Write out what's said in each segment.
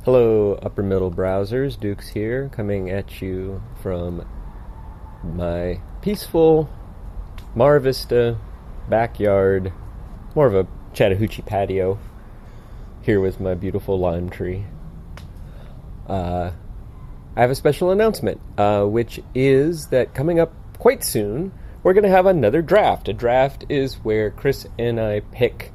Hello, upper middle browsers. Dukes here, coming at you from my peaceful Mar Vista backyard, more of a Chattahoochee patio, here with my beautiful lime tree. I have a special announcement, which is that coming up quite soon, we're going to have another draft. A draft is where Chris and I pick,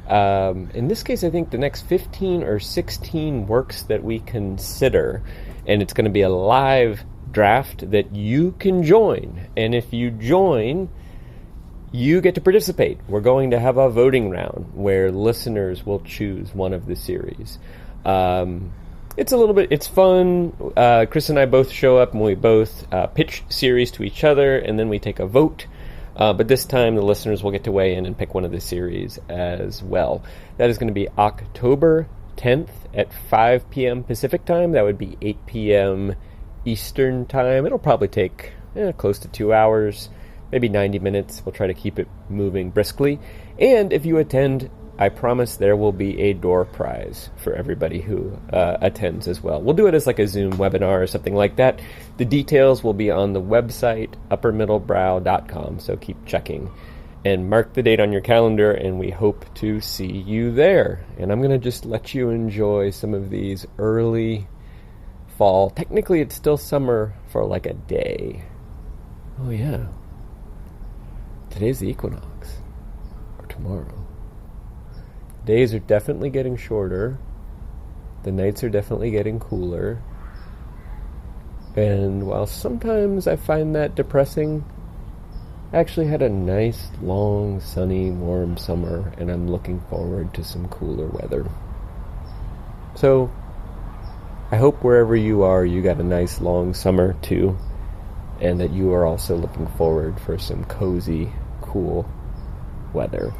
in this case, I think the next 15 or 16 works that we consider, and it's going to be a live draft that you can join. And if you join, you get to participate. We're going to have a voting round where listeners will choose one of the series. It's fun. Chris and I both show up and we both pitch series to each other, and then we take a vote. But this time the listeners will get to weigh in and pick one of the series as well. That is going to be October 10th at 5 p.m. Pacific time. That would be 8 p.m. Eastern time. It'll probably take close to 2 hours, maybe 90 minutes. We'll try to keep it moving briskly. And if you attend, I promise there will be a door prize for everybody who attends as well. We'll do it as like a Zoom webinar or something like that. The details will be on the website, uppermiddlebrow.com, so keep checking. And mark the date on your calendar, and we hope to see you there. And I'm going to just let you enjoy some of these early fall. Technically, it's still summer for like a day. Oh, yeah. Today's the equinox. Or tomorrow. Days are definitely getting shorter. The nights are definitely getting cooler. And while sometimes I find that depressing, I actually had a nice, long, sunny, warm summer, and I'm looking forward to some cooler weather. So, I hope wherever you are, you got a nice, long summer too, and that you are also looking forward for some cozy, cool weather.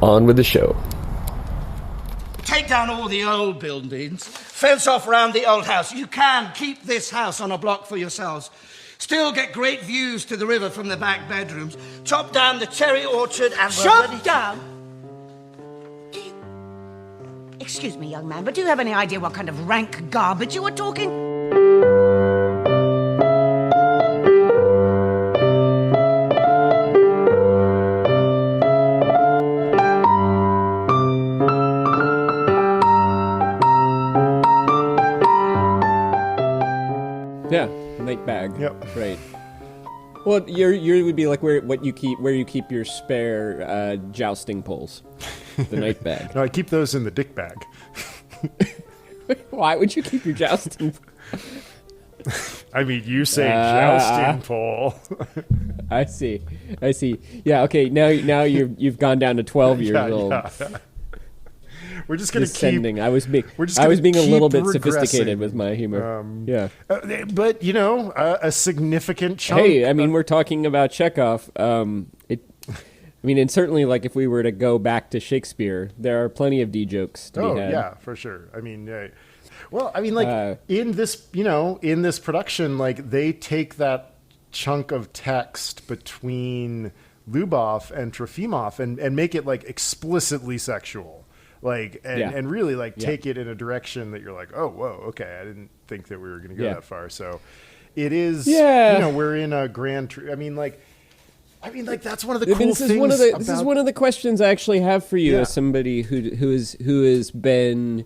On with the show. Take down all the old buildings, fence off round the old house. You can keep this house on a block for yourselves. Still get great views to the river from the back bedrooms. Chop down the cherry orchard and... Chop down? Excuse me, young man, but do you have any idea what kind of rank garbage you were talking? Yeah, night bag. Yep. Right. Well, you would be like where you keep your spare jousting poles. The night bag. No, I keep those in the dick bag. Why would you keep your jousting? I mean, you say jousting pole. I see. Yeah. Okay. Now you've gone down to 12 years old. Yeah. We're just going to keep. I was being a little bit sophisticated with my humor. Yeah. But a significant chunk. Hey, I mean, we're talking about Chekhov. And certainly, like, if we were to go back to Shakespeare, there are plenty of D jokes to be had. Oh, yeah, for sure. I mean, in this production, like, they take that chunk of text between Lubov and Trofimov and make it, like, explicitly sexual. Like, and really, like, take it in a direction that you're like, oh, whoa, okay, I didn't think that we were going to go that far. So it is, we're in a grand... that's one of the cool things. This is one of the questions I actually have for you as somebody who has been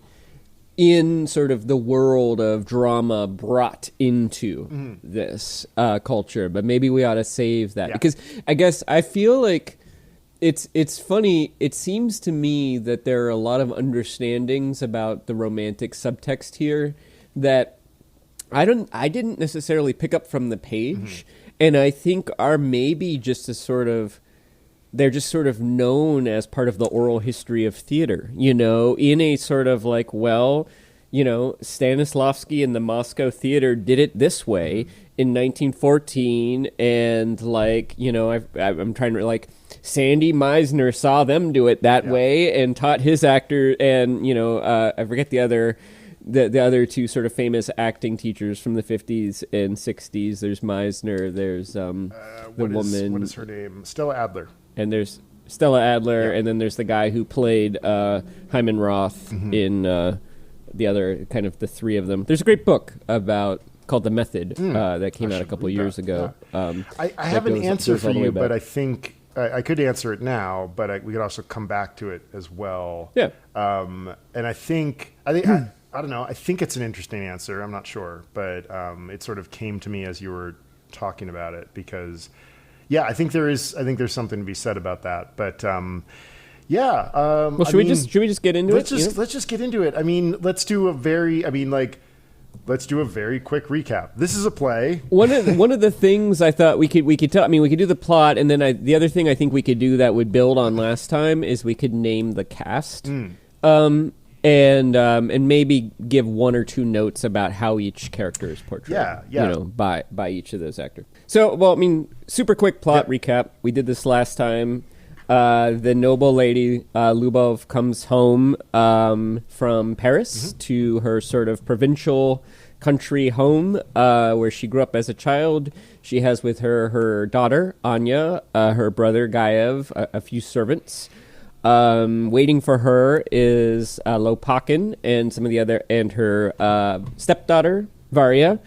in sort of the world of drama brought into this culture. But maybe we ought to save that because I guess I feel like it's funny. It seems to me that there are a lot of understandings about the romantic subtext here that I didn't necessarily pick up from the page. And I think are maybe just they're just sort of known as part of the oral history of theater, in a sort of like, Stanislavski and the Moscow Theater did it this way in 1914. And I'm trying to Sandy Meisner saw them do it that way and taught his actor and, I forget the other the other two sort of famous acting teachers from the 50s and 60s. There's Meisner. There's the woman. What is her name? Stella Adler. And there's Stella Adler, and then there's the guy who played Hyman Roth in the other, kind of the three of them. There's a great book called The Method that came out a couple of years ago. Yeah. I have an answer for you, but I think I could answer it now, but we could also come back to it as well. Yeah. And I don't know. I think it's an interesting answer. I'm not sure, but it sort of came to me as you were talking about it because, yeah, I think there's something to be said about that. But yeah. Well, should we just get into it? Let's just get into it. I mean, let's do a very quick recap. This is a play. One of the things I thought we could tell. I mean, we could do the plot, and then the other thing I think we could do that would build on last time is we could name the cast, and maybe give one or two notes about how each character is portrayed. Yeah. By each of those actors. So, well, I mean, super quick plot recap. We did this last time. The noble lady, Lubov, comes home from Paris to her sort of provincial country home where she grew up as a child. She has with her daughter, Anya, her brother, Gaev, a few servants. Waiting for her is Lopakin and and her stepdaughter, Varia.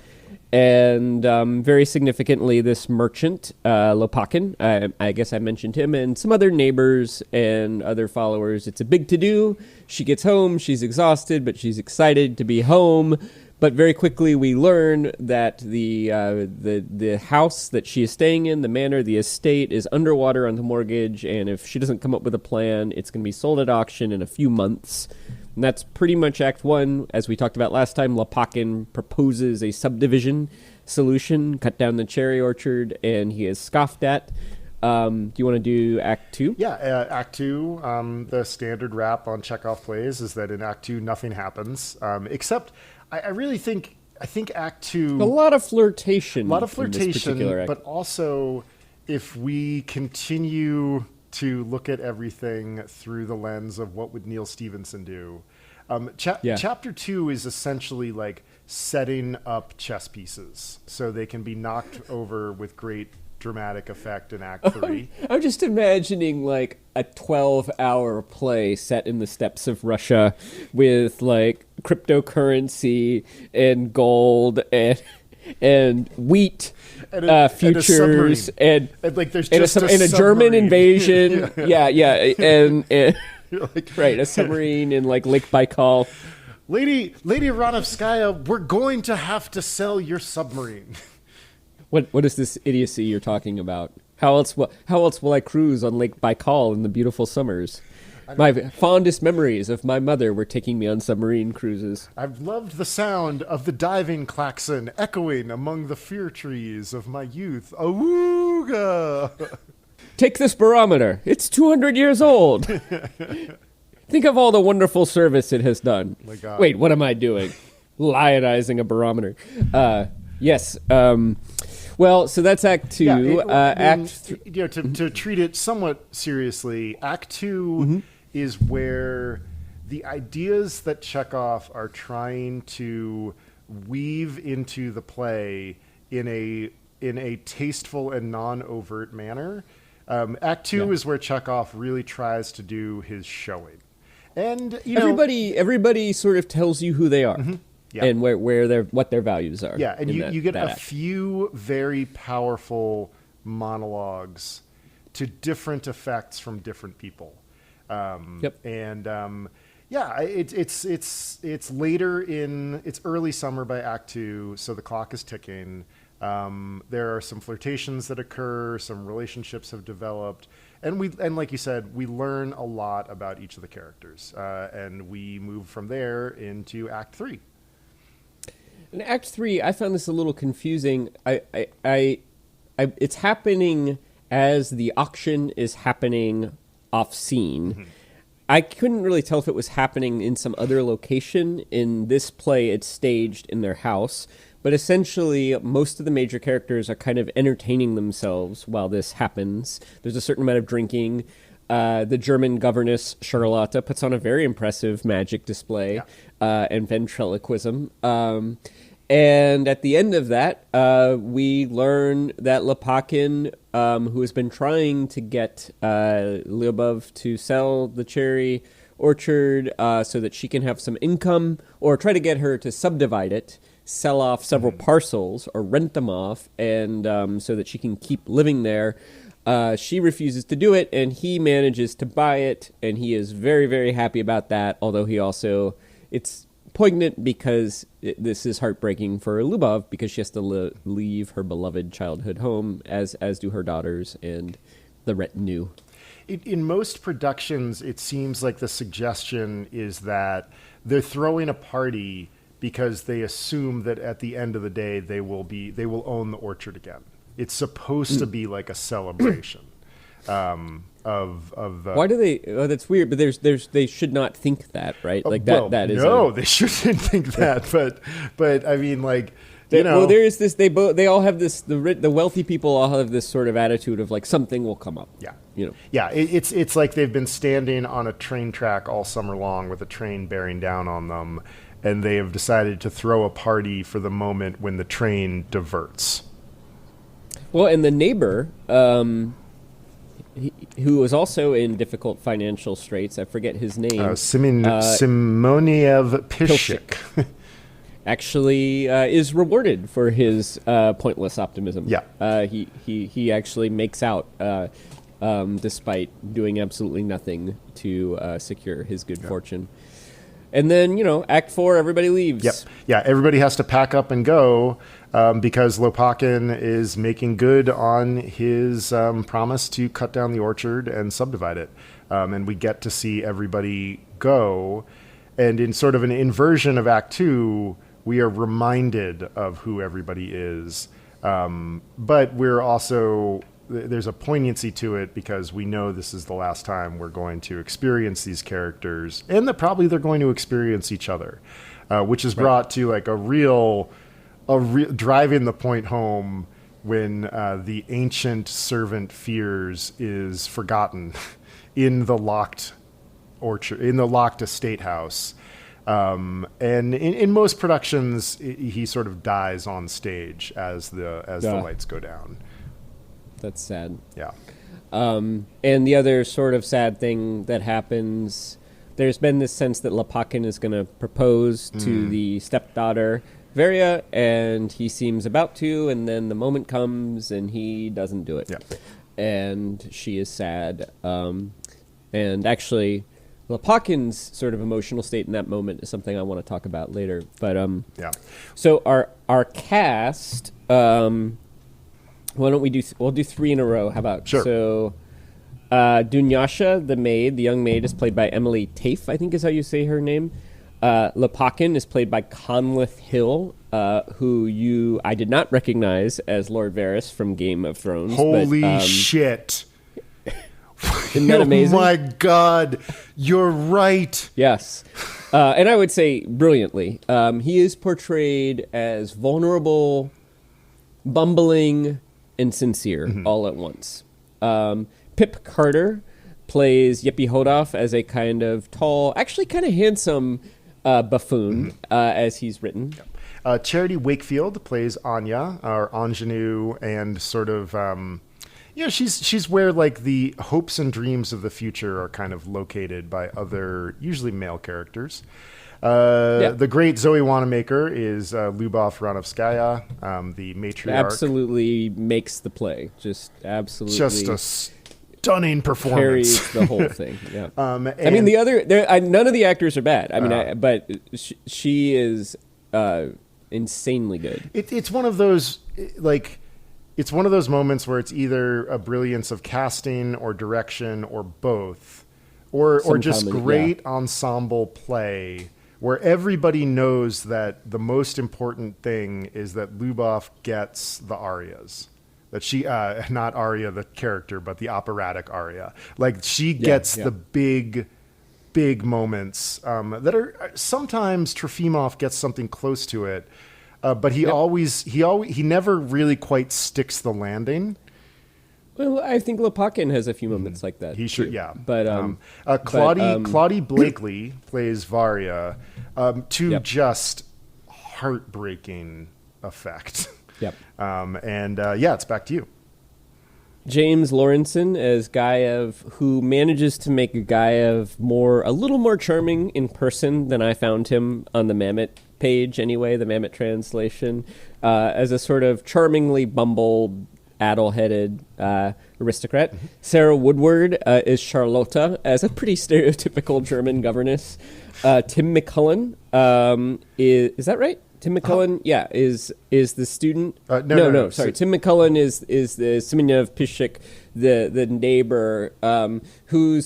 And very significantly, this merchant, Lopakin, I guess I mentioned him, and some other neighbors and other followers. It's a big to-do. She gets home. She's exhausted, but she's excited to be home. But very quickly, we learn that the house that she is staying in, the manor, the estate, is underwater on the mortgage. And if she doesn't come up with a plan, it's going to be sold at auction in a few months. And that's pretty much Act 1. As we talked about last time, Lopakin proposes a subdivision solution, cut down the cherry orchard, and he is scoffed at. Do you want to do Act 2? Yeah, Act 2, the standard rap on Chekhov plays is that in Act 2, nothing happens. Except, I really think Act 2... A lot of flirtation. But also, if we continue to look at everything through the lens of what would Neil Stephenson do. Chapter 2 is essentially like setting up chess pieces so they can be knocked over with great dramatic effect in Act 3. I'm just imagining like a 12-hour play set in the steppes of Russia with like cryptocurrency and gold and wheat futures and like there's just a German invasion. and like, right, a submarine in like Lake Baikal. Lady Ranovskaya, we're going to have to sell your submarine. What is this idiocy you're talking about? How else will I cruise on Lake Baikal in the beautiful summers? My fondest memories of my mother were taking me on submarine cruises. I've loved the sound of the diving klaxon echoing among the fir trees of my youth. Awooga! Take this barometer. It's 200 years old. Think of all the wonderful service it has done. My God. Wait, what am I doing? Lionizing a barometer. Yes. Well, so that's Act 2. To treat it somewhat seriously, Act 2 is where the ideas that Chekhov are trying to weave into the play in a tasteful and non-overt manner. Act 2 is where Chekhov really tries to do his showing, and everybody sort of tells you who they are. Yeah. And what their values are. Yeah, and you get a few very powerful monologues to different effects from different people. And it's later it's early summer by Act 2, so the clock is ticking. There are some flirtations that occur, some relationships have developed, and like you said, we learn a lot about each of the characters, and we move from there into Act 3. In Act 3, I found this a little confusing. It's happening as the auction is happening off scene. I couldn't really tell if it was happening in some other location. In this play, it's staged in their house. But essentially, most of the major characters are kind of entertaining themselves while this happens. There's a certain amount of drinking. the German governess Charlotte puts on a very impressive magic display and ventriloquism. And at the end of that, we learn that Lopakin, who has been trying to get Lyubov to sell the cherry orchard so that she can have some income, or try to get her to subdivide it, sell off several parcels or rent them off, and so that she can keep living there. She refuses to do it, and he manages to buy it, and he is very, very happy about that, although he also... It's poignant because this is heartbreaking for Lyubov, because she has to leave her beloved childhood home, as do her daughters and the retinue. In most productions, it seems like the suggestion is that they're throwing a party because they assume that at the end of the day they will own the orchard again. It's supposed to be like a celebration of the. Why do they? Oh, that's weird. But they should not think that, right? Like that. Well, that is no, they shouldn't think that. But I mean, like. Well, there is this. They all have this. The wealthy people all have this sort of attitude of like something will come up. Yeah, Yeah. It's like they've been standing on a train track all summer long with a train bearing down on them, and they have decided to throw a party for the moment when the train diverts. Well, and the neighbor, who was also in difficult financial straits, I forget his name. Simoniev Pishik. Actually is rewarded for his pointless optimism. Yeah. He actually makes out despite doing absolutely nothing to secure his good fortune. And then, Act 4, everybody leaves. Yep. Yeah, everybody has to pack up and go because Lopakin is making good on his promise to cut down the orchard and subdivide it. And we get to see everybody go. And in sort of an inversion of Act 2, we are reminded of who everybody is. But we're also... There's a poignancy to it because we know this is the last time we're going to experience these characters, and that probably they're going to experience each other, which is brought to like a real driving the point home when the ancient servant Fears is forgotten in the locked orchard, in the locked estate house. And in most productions, he sort of dies on stage as the lights go down. That's sad. Yeah. And the other sort of sad thing that happens, there's been this sense that Lopakin is going to propose to the stepdaughter, Varia, and he seems about to, and then the moment comes and he doesn't do it. Yeah. And she is sad. And actually, Lopakin's sort of emotional state in that moment is something I want to talk about later. But so our cast... why don't we'll do 3 in a row. How about? Sure. So, Dunyasha, the maid, the young maid, is played by Emily Tafe, I think is how you say her name. Lopakin is played by Conleth Hill, who I did not recognize as Lord Varys from Game of Thrones. Holy shit. Isn't that amazing? Oh my God, you're right. Yes. And I would say brilliantly. He is portrayed as vulnerable, bumbling, and sincere all at once. Pip Carter plays Yippee Hodoff as a kind of tall, actually kind of handsome buffoon, as he's written. Charity Wakefield plays Anya, our ingenue, and sort of, she's where like the hopes and dreams of the future are kind of located by other, usually male characters. The great Zoe Wanamaker is Lyubov Ranovskaya, the matriarch. Absolutely makes the play. Just absolutely. Just a stunning performance. Carries the whole thing. Yeah. I mean, the other none of the actors are bad. I mean, but she is insanely good. It's one of those it's one of those moments where it's either a brilliance of casting or direction or both, or just great ensemble play. Where everybody knows that the most important thing is that Lyubov gets the arias. That she, not Arya the character, but the operatic aria. Like she gets the big moments that are sometimes Trofimov gets something close to it, but he never really quite sticks the landing. Well, I think Lopakin has a few moments like that. He should, yeah. But Claudie Blakely plays Varia, to just heartbreaking effect. Yep. It's back to you. James Lawrenson as Gaev, who manages to make Gaev a little more charming in person than I found him on the Mamet page anyway, the Mamet translation, as a sort of charmingly bumbled, addle-headed aristocrat. Mm-hmm. Sarah Woodward is Charlotta as a pretty stereotypical German governess. Tim McCullen is that right? Tim McCullen, is the student. No. Sorry, Tim McCullen is the Simeonov Pishik, the neighbor, who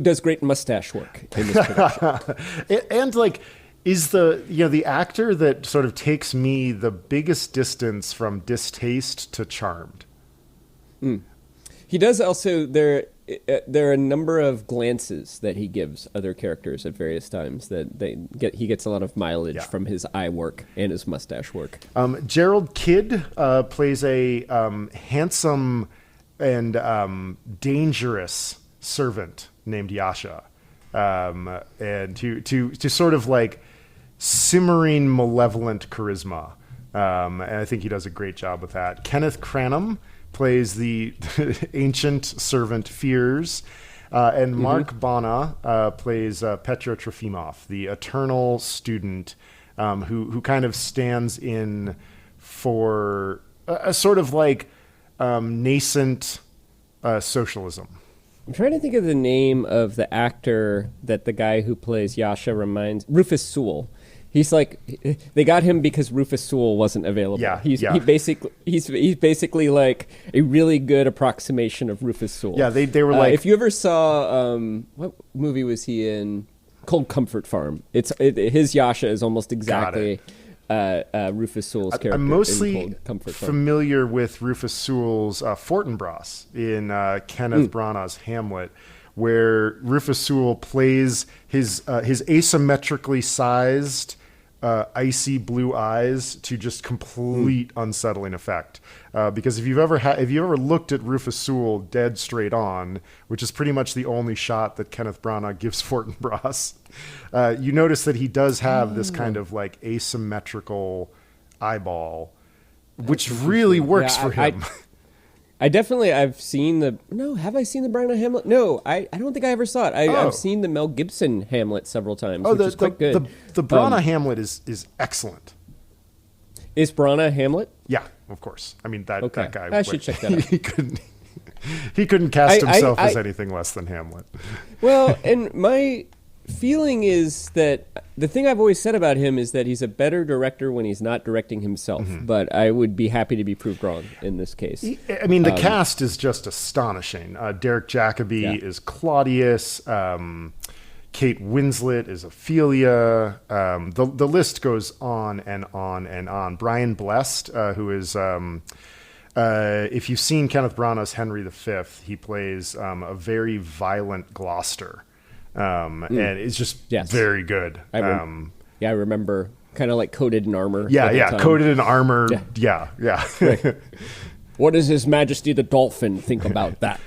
does great mustache work in this production. And is the actor that sort of takes me the biggest distance from distaste to charmed. Mm. He does also there are a number of glances that he gives other characters at various times that he gets a lot of mileage from his eye work and his mustache work. Gerald Kidd plays a handsome and dangerous servant named Yasha, and to sort of simmering malevolent charisma, and I think he does a great job with that. Kenneth Cranham plays the ancient servant Fears, and Mark Bana plays Petro Trofimov, the eternal student who kind of stands in for a sort of nascent socialism. I'm trying to think of the name of the actor that the guy who plays Yasha reminds. Rufus Sewell. He's they got him because Rufus Sewell wasn't available. Yeah, he's basically like a really good approximation of Rufus Sewell. Yeah, they were if you ever saw what movie was he in? Cold Comfort Farm. His Yasha is almost exactly Rufus Sewell's character. I'm mostly in Cold Comfort Farm. familiar with Rufus Sewell's Fortinbras in Kenneth Branagh's Hamlet, where Rufus Sewell plays his asymmetrically sized, icy blue eyes to just complete unsettling effect. Because if you've ever looked at Rufus Sewell dead straight on, which is pretty much the only shot that Kenneth Branagh gives Fortinbras, you notice that he does have this kind of asymmetrical eyeball, which really works for him. Have seen have I seen the Branagh Hamlet? No, I don't think I ever saw it. I've seen the Mel Gibson Hamlet several times, which is quite good. The Branagh Hamlet is excellent. Is Branagh Hamlet? Yeah, of course. I mean, that guy. I should check that out. He couldn't cast himself as anything less than Hamlet. Well, and my feeling is that the thing I've always said about him is that he's a better director when he's not directing himself. Mm-hmm. But I would be happy to be proved wrong in this case. I mean, the cast is just astonishing. Derek Jacobi is Claudius. Kate Winslet is Ophelia. The list goes on and on and on. Brian Blessed, who is, if you've seen Kenneth Branagh's Henry V, he plays a very violent Gloucester. And it's just very good. I remember kind of coated in armor. Coated in armor. Yeah. Right. What does His Majesty the Dolphin think about that?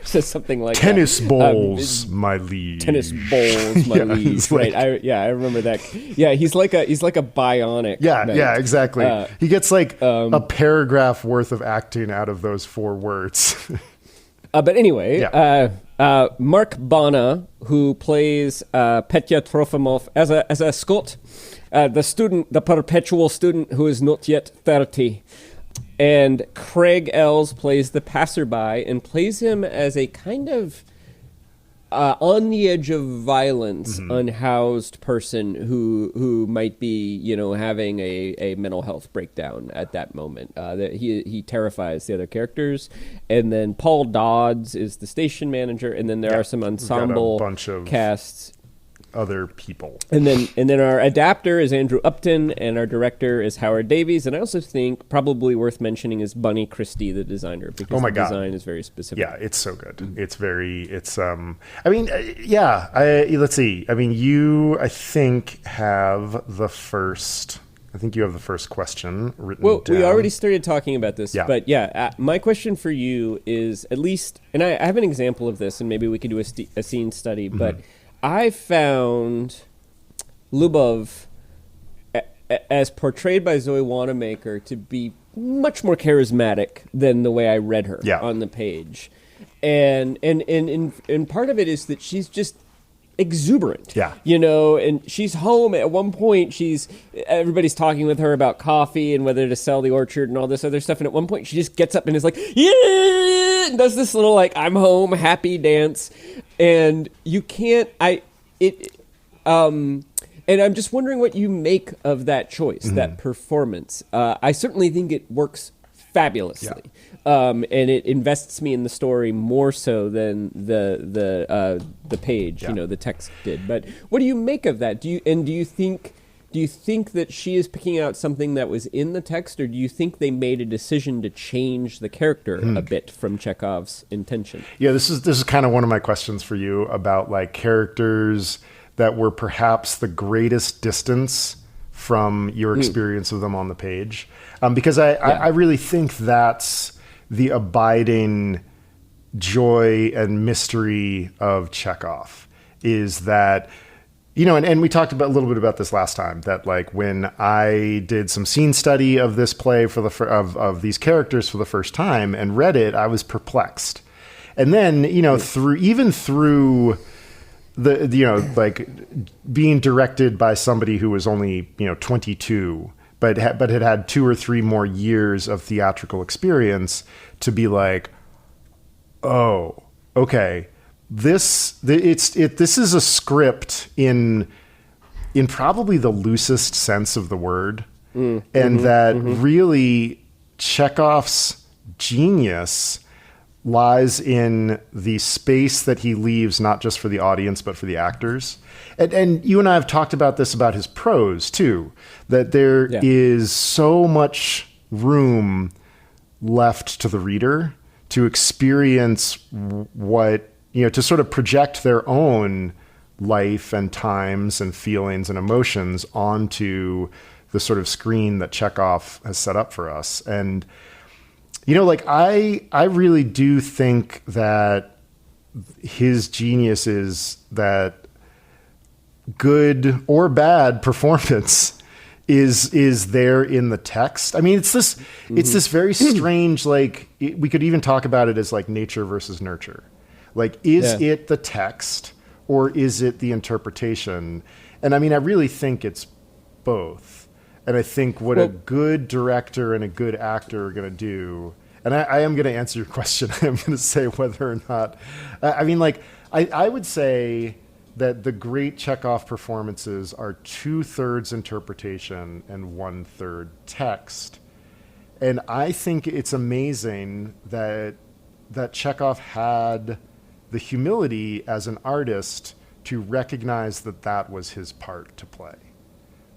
Says something like tennis balls, my liege. Tennis balls, my liege. Right? I remember that. Yeah, he's like a bionic. Yeah, exactly. He gets a paragraph worth of acting out of those 4 words. But anyway, Mark Bana, who plays Petya Trofimov as a Scot, the perpetual student who is not yet 30. And Craig Ells plays the passerby and plays him as a kind of on the edge of violence, unhoused person who might be, having a mental health breakdown at that moment. That he terrifies the other characters. And then Paul Dodds is the station manager, and then there are some ensemble casts. Other people. And then our adapter is Andrew Upton, and our director is Howard Davies. And I also think probably worth mentioning is Bunny Christie, the designer, because the design is very specific. Yeah, it's so good. Let's see. I mean, you, I think, have the first I think you have the first question written Well, down. we already started talking about this, Yeah. but my question for you is at least, and I have an example of this, and maybe we could do a scene study, but I found Lubov, as portrayed by Zoe Wanamaker, to be much more charismatic than the way I read her on the page. And part of it is that she's just exuberant, and she's home at one point. Everybody's talking with her about coffee and whether to sell the orchard and all this other stuff. And at one point, she just gets up and is like, yeah, and does this little I'm home happy dance. And you can't, and I'm just wondering what you make of that choice, that performance. I certainly think it works fabulously. And it invests me in the story more so than the page, the text did. But what do you make of that? Do you think that she is picking out something that was in the text, or do you think they made a decision to change the character a bit from Chekhov's intention? Yeah, this is kind of one of my questions for you about characters that were perhaps the greatest distance from your experience of them on the page, because I really think that's the abiding joy and mystery of Chekhov, is that, and we talked a little bit about this last time, that when I did some scene study of this play of these characters for the first time and read it, I was perplexed. And then, through being directed by somebody who was only 22, but had 2 or 3 more years of theatrical experience, to be like, oh, okay, this is a script in probably the loosest sense of the word, and that really Chekhov's genius lies in the space that he leaves, not just for the audience, but for the actors. And you and I have talked about this, about his prose too, that there is so much room left to the reader to experience what, to sort of project their own life and times and feelings and emotions onto the sort of screen that Chekhov has set up for us. And I really do think that his genius is that good or bad performance is there in the text. I mean, it's this very strange, we could even talk about it as nature versus nurture. Is it the text or is it the interpretation? And I mean, I really think it's both. And I think what a good director and a good actor are going to do, and I am going to answer your question. I am going to say whether or not, I would say that the great Chekhov performances are 2/3 interpretation and 1/3 text. And I think it's amazing that Chekhov had the humility as an artist to recognize that was his part to play,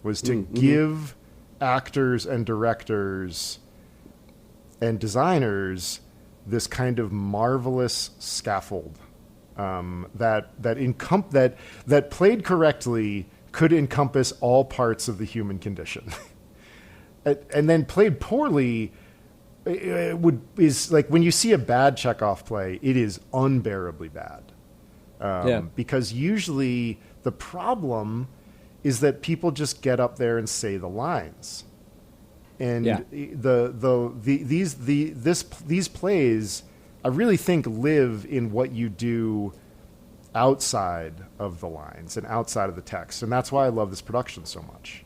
was to give actors and directors and designers this kind of marvelous scaffold that played correctly could encompass all parts of the human condition, and then played poorly is when you see a bad Chekhov play, it is unbearably bad, because usually the problem is that people just get up there and say the lines. And these plays, I really think, live in what you do outside of the lines and outside of the text, and that's why I love this production so much.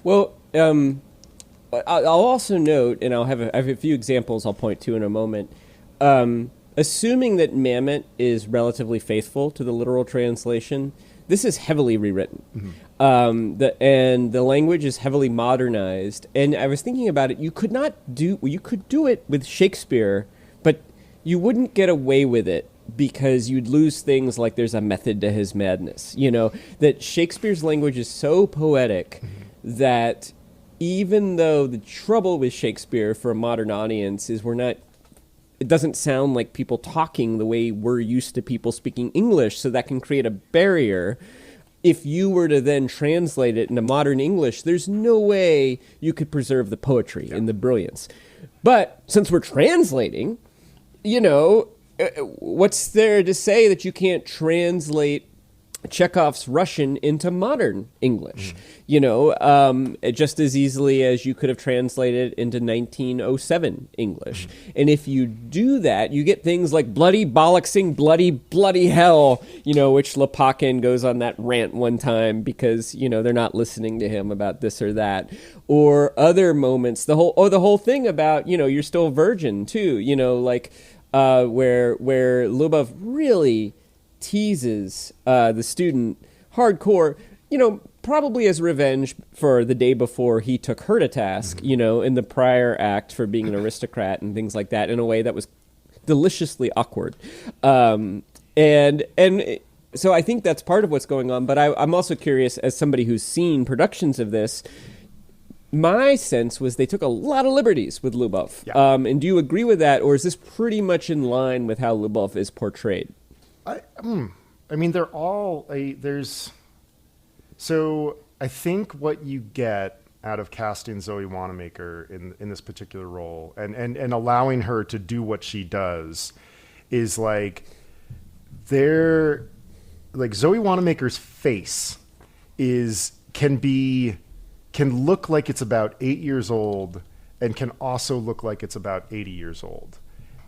Well, I'll also note, and I have a few examples I'll point to in a moment. Assuming that Mamet is relatively faithful to the literal translation, this is heavily rewritten. The language is heavily modernized. And I was thinking about it. You could do it with Shakespeare, but you wouldn't get away with it because you'd lose things like there's a method to his madness. That Shakespeare's language is so poetic that even though the trouble with Shakespeare for a modern audience is it doesn't sound like people talking the way we're used to people speaking English, so that can create a barrier. if you were to then translate it into modern English, there's no way you could preserve the poetry and the brilliance. But since we're translating, what's there to say that you can't translate Chekhov's Russian into modern English? Just as easily as you could have translated into 1907 English. And if you do that, you get things like bloody bollocksing, bloody hell, which Lopakhin goes on that rant one time because, they're not listening to him about this or that. Or other moments, the whole thing about, you're still a virgin too, where Lubov really teases the student hardcore, probably as revenge for the day before he took her to task, in the prior act for being an aristocrat and things like that in a way that was deliciously awkward. And so I think that's part of what's going on. But I'm also curious, as somebody who's seen productions of this, my sense was they took a lot of liberties with Lubov. Yeah. And do you agree with that, or is this pretty much in line with how Lubov is portrayed? I mean, they're all So I think what you get out of casting Zoe Wanamaker in this particular role and allowing her to do what she does is like Zoe Wanamaker's face can look like it's about 8 years old and can also look like it's about 80 years old.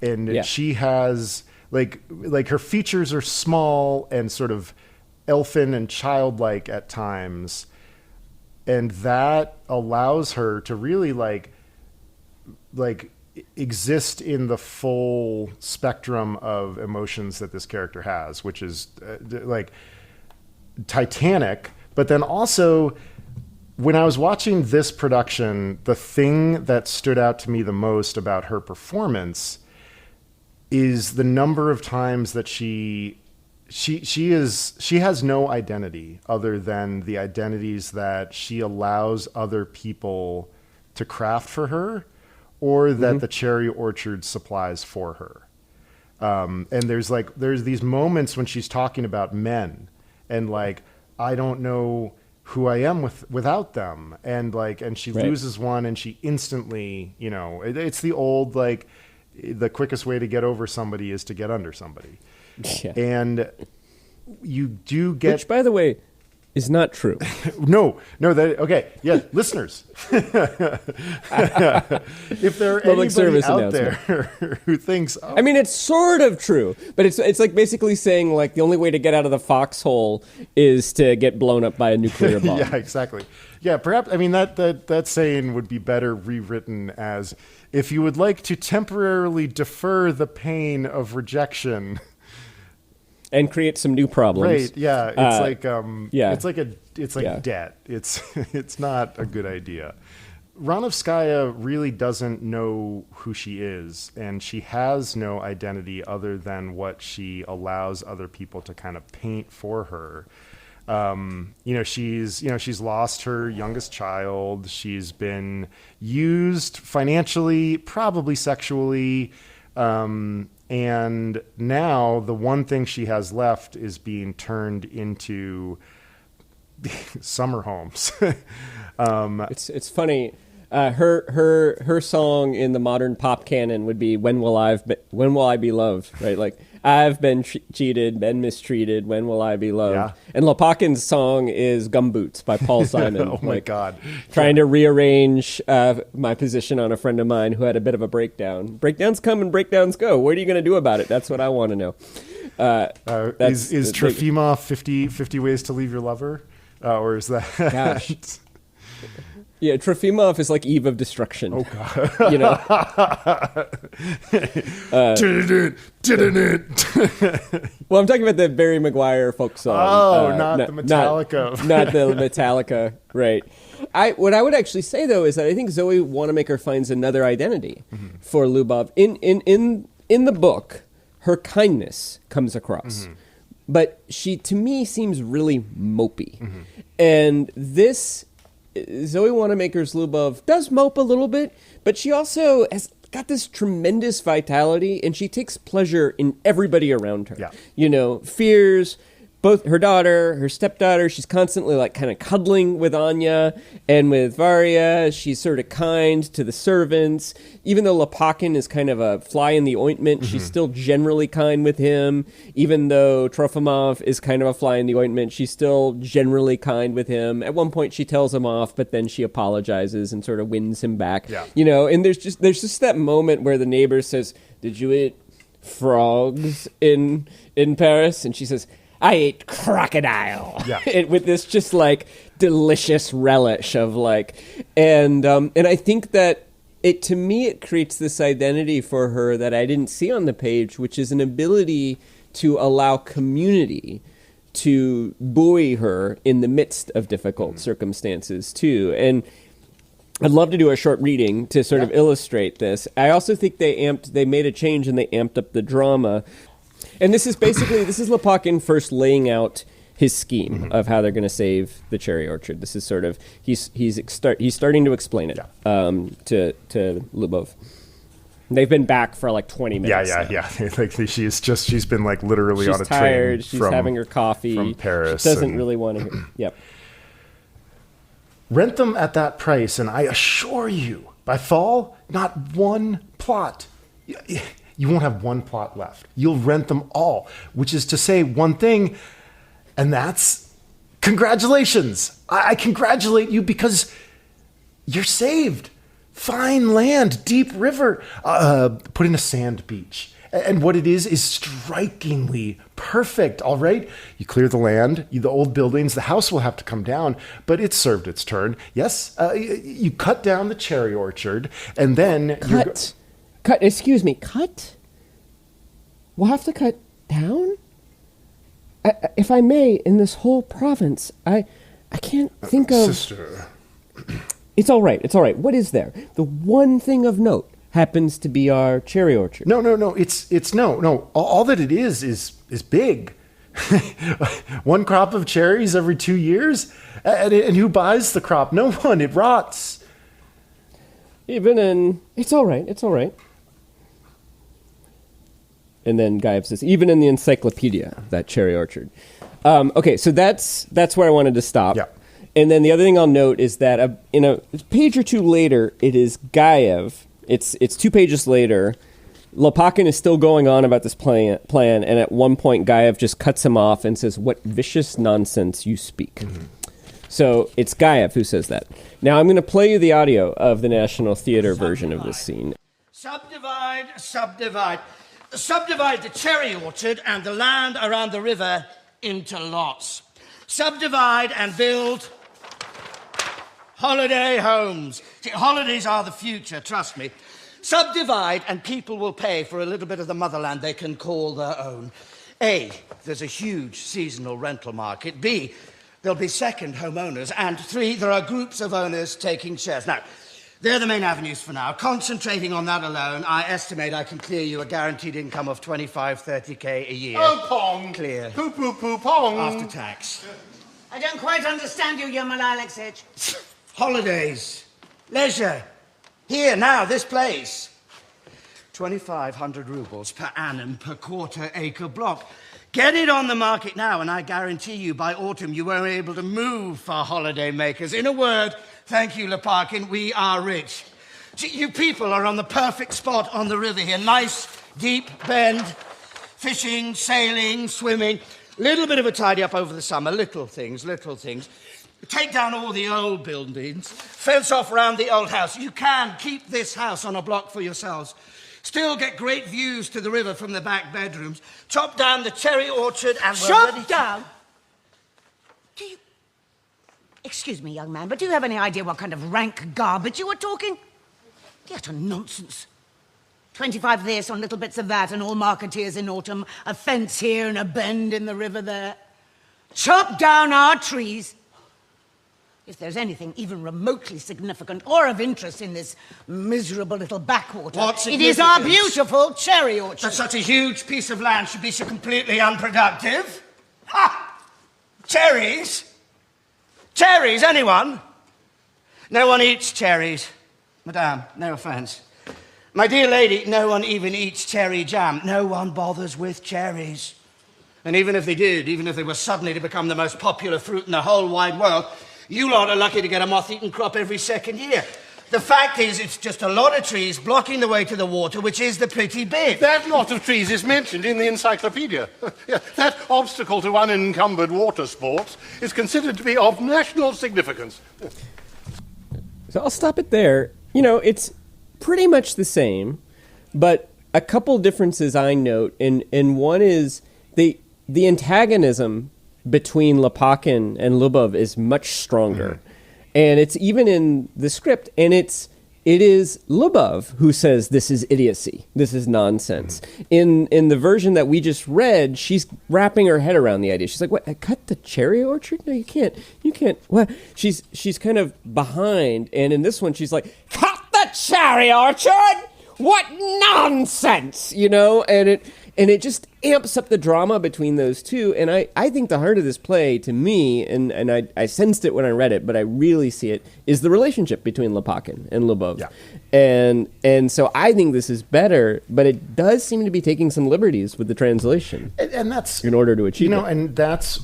And she has like her features are small and sort of elfin and childlike at times, and that allows her to really like exist in the full spectrum of emotions that this character has, which is like titanic. But then also, when I was watching this production, the thing that stood out to me the most about her performance is the number of times that she has no identity other than the identities that she allows other people to craft for her, or that the cherry orchard supplies for her. And there's these moments when she's talking about men and like, I don't know who I am without them. And she loses one and she instantly, it's the old, like, the quickest way to get over somebody is to get under somebody. Yeah. And you do get... Which, by the way, is not true. No. Okay. Yeah, listeners. If there are anybody out there who thinks... Oh, I mean, it's sort of true, but it's like basically saying like the only way to get out of the foxhole is to get blown up by a nuclear bomb. Yeah, exactly. Yeah, perhaps, I mean, that saying would be better rewritten as, if you would like to temporarily defer the pain of rejection... And create some new problems. Right, yeah. It's like debt. It's not a good idea. Ranovskaya really doesn't know who she is, and she has no identity other than what she allows other people to kind of paint for her. She's lost her youngest child. She's been used financially, probably sexually, and now the one thing she has left is being turned into summer homes. It's funny. Her song in the modern pop canon would be "When Will I Be Loved?" Right? Like, I've been cheated, been mistreated. When will I be loved? Yeah. And Lopakhin's song is "Gumboots" by Paul Simon. Oh my God! Trying to rearrange my position on a friend of mine who had a bit of a breakdown. Breakdowns come and breakdowns go. What are you going to do about it? That's what I want to know. Is Trofimov 50 Ways to Leave Your Lover? Or is that... Gosh. Yeah, Trofimov is like Eve of Destruction. Oh, God. Well, I'm talking about the Barry Maguire folk song. Oh, not the Metallica. Not the Metallica, right. What I would actually say, though, is that I think Zoe Wanamaker finds another identity for Lubov. In the book, her kindness comes across. But she, to me, seems really mopey. And this... Zoe Wanamaker's Lubov does mope a little bit, but she also has got this tremendous vitality, and she takes pleasure in everybody around her. Yeah. Fears, both her daughter, her stepdaughter, she's constantly like kind of cuddling with Anya and with Varya. She's sort of kind to the servants. Even though Lopakin is kind of a fly in the ointment, she's still generally kind with him. Even though Trofimov is kind of a fly in the ointment, she's still generally kind with him. At one point she tells him off, but then she apologizes and sort of wins him back. Yeah. You know, and there's just that moment where the neighbor says, "Did you eat frogs in Paris?" And she says, "I ate crocodile." Yeah. With this just like delicious relish of like, and I think that to me it creates this identity for her that I didn't see on the page, which is an ability to allow community to buoy her in the midst of difficult circumstances too. And I'd love to do a short reading to sort of illustrate this. I also think they made a change and they amped up the drama. And this is Lopakin first laying out his scheme of how they're going to save the cherry orchard. This is sort of he's starting to explain it to Lubov. They've been back for like 20 minutes. Yeah. Like she's been like literally on a tired. train. She's having her coffee from Paris. She doesn't really want to. Yep. Rent them at that price, and I assure you, by fall, not one plot. You won't have one plot left. You'll rent them all, which is to say one thing, and that's congratulations. I congratulate you because you're saved. Fine land, deep river, put in a sand beach. And what it is strikingly perfect, all right? You clear the land, the old buildings, the house will have to come down, but it's served its turn. Yes, you cut down the cherry orchard, and then... Cut? Excuse me, cut? We'll have to cut down? If I may, in this whole province, I can't think of... Sister... It's all right. What is there? The one thing of note happens to be our cherry orchard. No. It's no. All that it is big. One crop of cherries every 2 years, and who buys the crop? No one. It rots. It's all right. And then Gaev says, even in the encyclopedia, that cherry orchard. Okay, so that's where I wanted to stop. Yeah. And then the other thing I'll note is that in a page or two later, it is Gaev. It's 2 pages later. Lopakin is still going on about this plan, and at one point, Gaev just cuts him off and says, "What vicious nonsense you speak." So it's Gaev who says that. Now I'm going to play you the audio of the National Theater version of this scene. Subdivide the cherry orchard and the land around the river into lots. Subdivide and build holiday homes. See, holidays are the future, trust me. Subdivide and people will pay for a little bit of the motherland they can call their own. A, there's a huge seasonal rental market. B, there'll be second homeowners. And 3, there are groups of owners taking shares. Now, they're the main avenues for now. Concentrating on that alone, I estimate I can clear you a guaranteed income of 25, 30K a year. Oh, pong. Clear. Pong. After tax. I don't quite understand you, Yamal Alexich. Holidays. Leisure. Here, now, this place. 2,500 rubles per annum per quarter-acre block. Get it on the market now, and I guarantee you by autumn you won't be able to move for holiday makers. In a word, thank you, Lopakin, we are rich. See, you people are on the perfect spot on the river here. Nice, deep bend, fishing, sailing, swimming. Little bit of a tidy up over the summer, little things. Take down all the old buildings, fence off around the old house. You can keep this house on a block for yourselves. Still get great views to the river from the back bedrooms. Chop down the cherry orchard and Chop down? Do you... Excuse me, young man, but do you have any idea what kind of rank garbage you were talking? The utter nonsense. 25 this on little bits of that and all marketeers in autumn. A fence here and a bend in the river there. Chop down our trees. If there's anything even remotely significant or of interest in this miserable little backwater, it is our beautiful cherry orchard. That such a huge piece of land should be so completely unproductive? Ha! Cherries? Cherries, anyone? No one eats cherries. Madame, no offence. My dear lady, no one even eats cherry jam. No one bothers with cherries. And even if they did, even if they were suddenly to become the most popular fruit in the whole wide world, you lot are lucky to get a moth-eaten crop every second year. The fact is, it's just a lot of trees blocking the way to the water, which is the pretty bit. That lot of trees is mentioned in the encyclopedia. Yeah, that obstacle to unencumbered water sports is considered to be of national significance. So I'll stop it there. You know, it's pretty much the same, but a couple differences I note, and one is the antagonism between Lopakin and Lubov is much stronger. And it's even in the script, and it is Lubov who says this is idiocy, this is nonsense. In the version that we just read, she's wrapping her head around the idea. She's like, "What? Cut the cherry orchard? No, you can't. What?" She's kind of behind, and in this one, she's like, "Cut the cherry orchard? What nonsense!" You know, and it just amps up the drama between those two. And I think the heart of this play, to me, and I sensed it when I read it, but I really see it, is the relationship between Lopakin and Lubov. Yeah. And so I think this is better, but it does seem to be taking some liberties with the translation. And that's in order to achieve it. And that's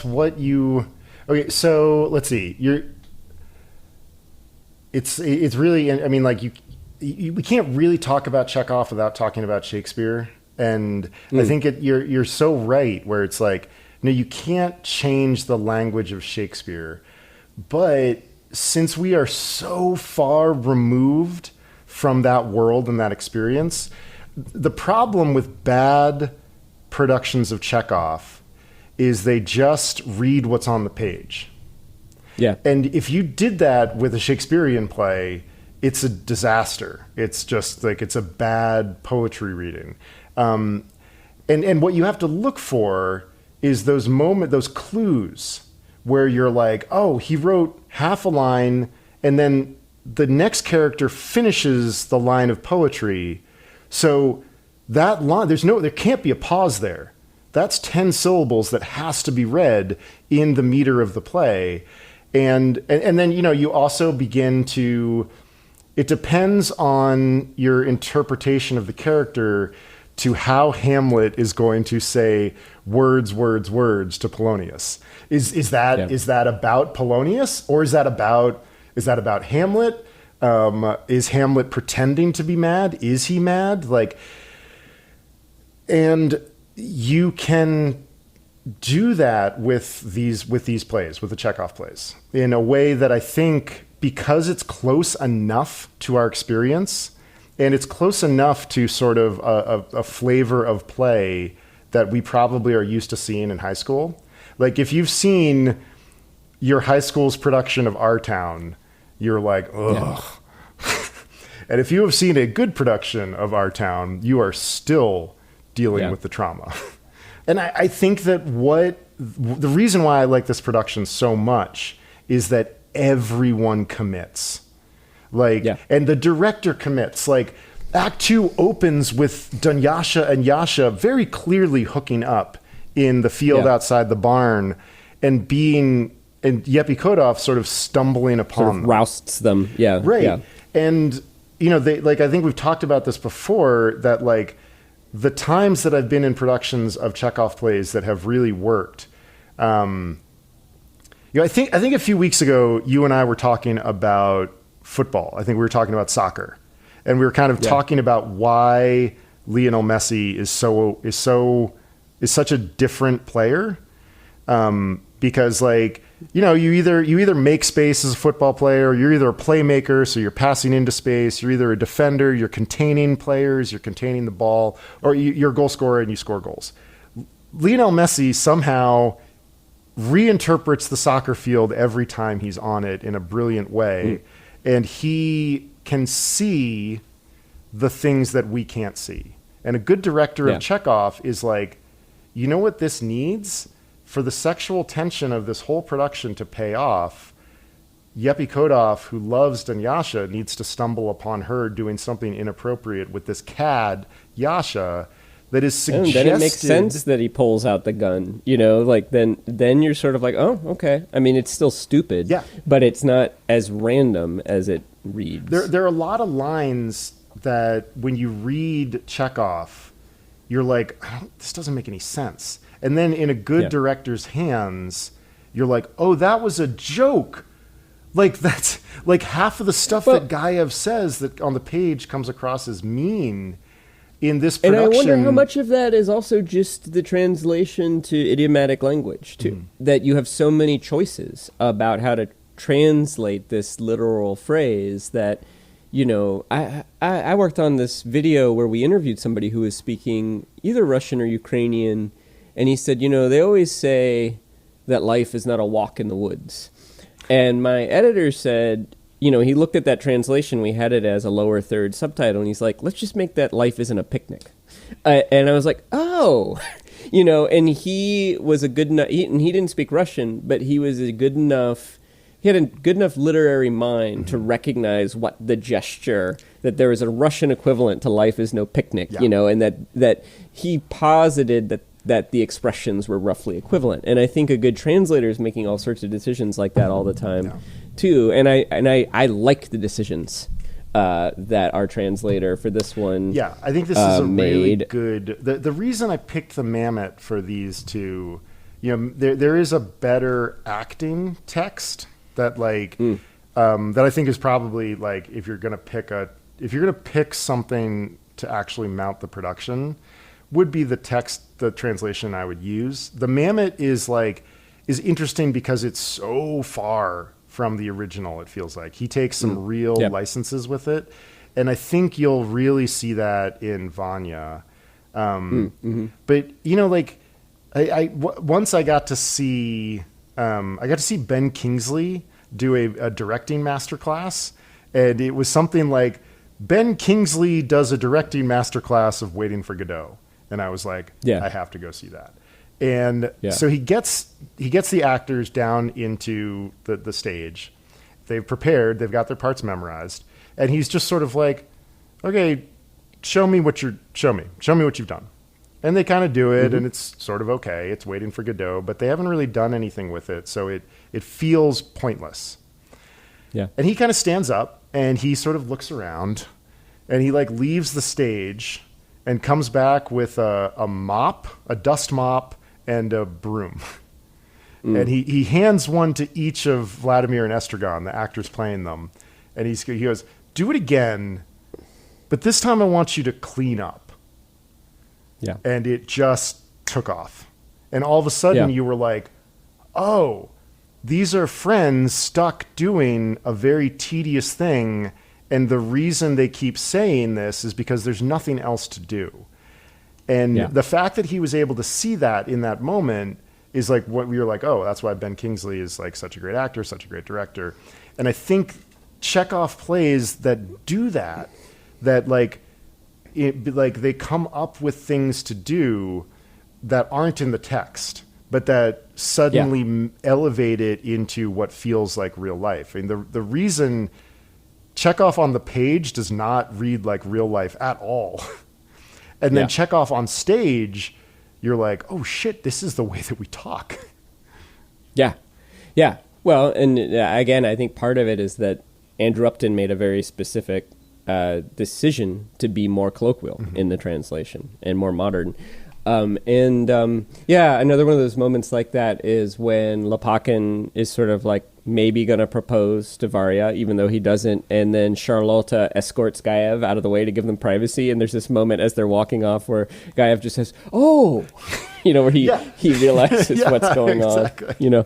what you... Okay, so let's see. It's really... I mean, like, we can't really talk about Chekhov without talking about Shakespeare. And I think you're so right, where it's like, no, you can't change the language of Shakespeare. But since we are so far removed from that world and that experience, the problem with bad productions of Chekhov is they just read what's on the page. Yeah. And if you did that with a Shakespearean play, it's a disaster. It's just like, it's a bad poetry reading. And what you have to look for is those clues where you're like, oh, he wrote half a line, and then the next character finishes the line of poetry. So that line, there can't be a pause there. That's 10 syllables that has to be read in the meter of the play. And then, you also begin to, it depends on your interpretation of the character to how Hamlet is going to say words to Polonius. Is that about Polonius, or is that about Hamlet? Is Hamlet pretending to be mad? Is he mad? And you can do that with these plays, with the Chekhov plays, in a way that I think, because it's close enough to our experience, and it's close enough to sort of a flavor of play that we probably are used to seeing in high school. Like, if you've seen your high school's production of Our Town, you're like, ugh. Yeah. And if you have seen a good production of Our Town, you are still dealing with the trauma. And I think that the reason why I like this production so much is that everyone commits. And the director commits. Like, Act 2 opens with Dunyasha and Yasha very clearly hooking up in the field outside the barn, and Yepikodov sort of stumbling upon them. Rousts them. Yeah. Right. Yeah. And, I think we've talked about this before, that the times that I've been in productions of Chekhov plays that have really worked, I think a few weeks ago, you and I were talking about football. I think we were talking about soccer, and we were kind of talking about why Lionel Messi is such a different player. Because you either make space as a football player, or you're either a playmaker, so you're passing into space, you're either a defender, you're containing players, you're containing the ball, or you're a goal scorer and you score goals. Lionel Messi somehow reinterprets the soccer field every time he's on it in a brilliant way. And he can see the things that we can't see. And a good director of Chekhov is like, you know what this needs? For the sexual tension of this whole production to pay off, Yepikodov, who loves Dunyasha, needs to stumble upon her doing something inappropriate with this cad, Yasha, that is suggested. And then it makes sense that he pulls out the gun, then you're sort of like, oh, okay. I mean, it's still stupid, but it's not as random as it reads. There are a lot of lines that when you read Chekhov, you're like, this doesn't make any sense. And then in a good director's hands, you're like, oh, that was a joke. Like, that's like half of the stuff that Gaev says that on the page comes across as mean in this production. And I wonder how much of that is also just the translation to idiomatic language, too. That you have so many choices about how to translate this literal phrase that, you know, I worked on this video where we interviewed somebody who was speaking either Russian or Ukrainian, and he said, you know, they always say that life is not a walk in the woods. And my editor said, you know, he looked at that translation, we had it as a lower third subtitle, and he's like, let's just make that life isn't a picnic. And I was like, oh, you know, and he was a good enough, and he didn't speak Russian, but he was a good enough, he had a good enough literary mind to recognize what the gesture, that there was a Russian equivalent to life is no picnic, you know, and that he posited that the expressions were roughly equivalent. And I think a good translator is making all sorts of decisions like that all the time, too. And I like the decisions that our translator for this one I think this is a really good... The reason I picked the Mammoth for these two, you know, there is a better acting text that, like, that I think is probably, like, if you're going to pick something to actually mount the production, would be the translation I would use. The Mammoth is interesting because it's so far from the original, it feels like. He takes some real licenses with it. And I think you'll really see that in Vanya. But, you know, like, once I got to see Ben Kingsley do a directing masterclass, and it was something like, Ben Kingsley does a directing masterclass of Waiting for Godot. And I was like, I have to go see that. And so he gets the actors down into the stage. They've prepared. They've got their parts memorized. And he's just sort of like, okay, show me what you've done. And they kind of do it, and it's sort of okay. It's Waiting for Godot, but they haven't really done anything with it, so it feels pointless. Yeah. And he kind of stands up, and he sort of looks around, and he like leaves the stage and comes back with a mop, a dust mop, and a broom. And he hands one to each of Vladimir and Estragon, the actors playing them. And he goes, do it again, but this time I want you to clean up. Yeah. And it just took off. And all of a sudden you were like, oh, these are friends stuck doing a very tedious thing, and the reason they keep saying this is because there's nothing else to do. And the fact that he was able to see that in that moment is like what we were like, oh, that's why Ben Kingsley is like such a great actor, such a great director. And I think Chekhov plays that do that like they come up with things to do that aren't in the text, but that suddenly elevate it into what feels like real life. I mean, the reason Chekhov on the page does not read like real life at all. And then Chekhov on stage, you're like, oh shit, this is the way that we talk. Yeah. Yeah. Well, and again, I think part of it is that Andrew Upton made a very specific decision to be more colloquial in the translation and more modern. Another one of those moments like that is when Lopakin is sort of like maybe going to propose to Varya, even though he doesn't, and then Charlotta escorts Gaev out of the way to give them privacy, and there's this moment as they're walking off where Gaev just says, oh, you know, where he realizes what's going on, you know.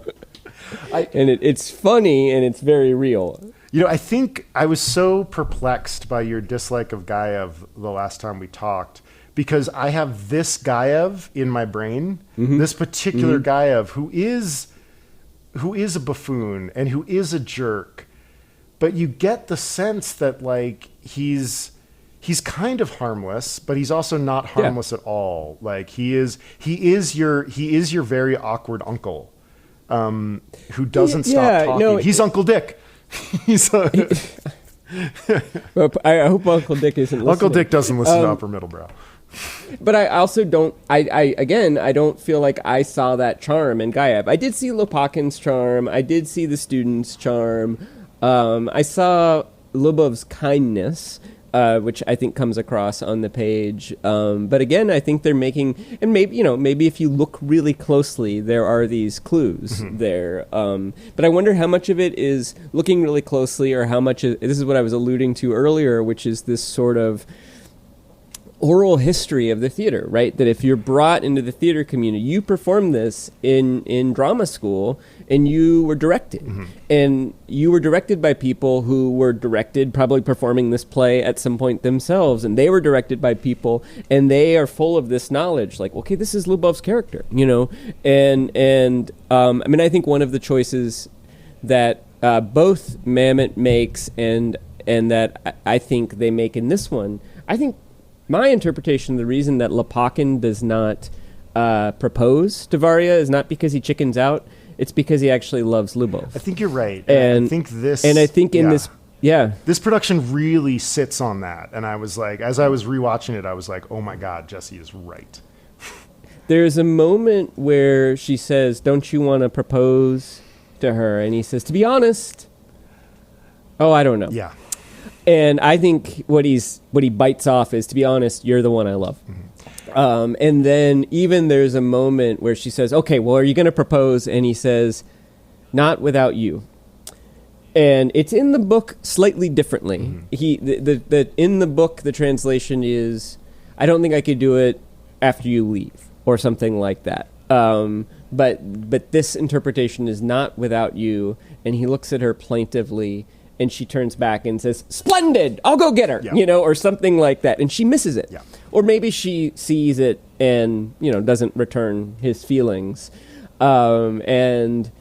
And it's funny, and it's very real. You know, I think I was so perplexed by your dislike of Gaev the last time we talked, because I have this Gaev in my brain, this particular Gaev who is a buffoon and who is a jerk, but you get the sense that like he's kind of harmless, but he's also not harmless at all. Like he is your very awkward uncle who doesn't stop talking. No, he's Uncle Dick. Well, I hope Uncle Dick isn't listening. Uncle Dick doesn't listen to Upper Middlebrow. But I also don't. I don't feel like I saw that charm in Gaev. I did see Lopakin's charm. I did see the student's charm. I saw Lubov's kindness. which I think comes across on the page. But again, I think they're making, and maybe if you look really closely, there are these clues there. But I wonder how much of it is looking really closely, or how much this is what I was alluding to earlier, which is this sort of oral history of the theater, right? That if you're brought into the theater community, you perform this in drama school, and you were directed. And you were directed by people who were directed, probably performing this play at some point themselves, and they were directed by people, and they are full of this knowledge, like, okay, this is Lubov's character, And I mean, I think one of the choices that both Mamet makes and that I think they make in this one, I think my interpretation, the reason that Lopakin does not propose to Varya is not because he chickens out. It's because he actually loves Lubov. I think you're right. And I think this... And I think in this... Yeah. This production really sits on that. And I was like, as I was rewatching it, I was like, oh my God, Jesse is right. There's a moment where she says, don't you want to propose to her? And he says, to be honest... Oh, I don't know. Yeah. And I think what he bites off is, to be honest, you're the one I love. And then even there's a moment where she says, okay, well, are you going to propose? And he says, not without you. And it's in the book slightly differently. In the book, the translation is, I don't think I could do it after you leave, or something like that. But this interpretation is not without you. And he looks at her plaintively, and she turns back and says, splendid, I'll go get her, or something like that. And she misses it. Yeah. Or maybe she sees it and, doesn't return his feelings. And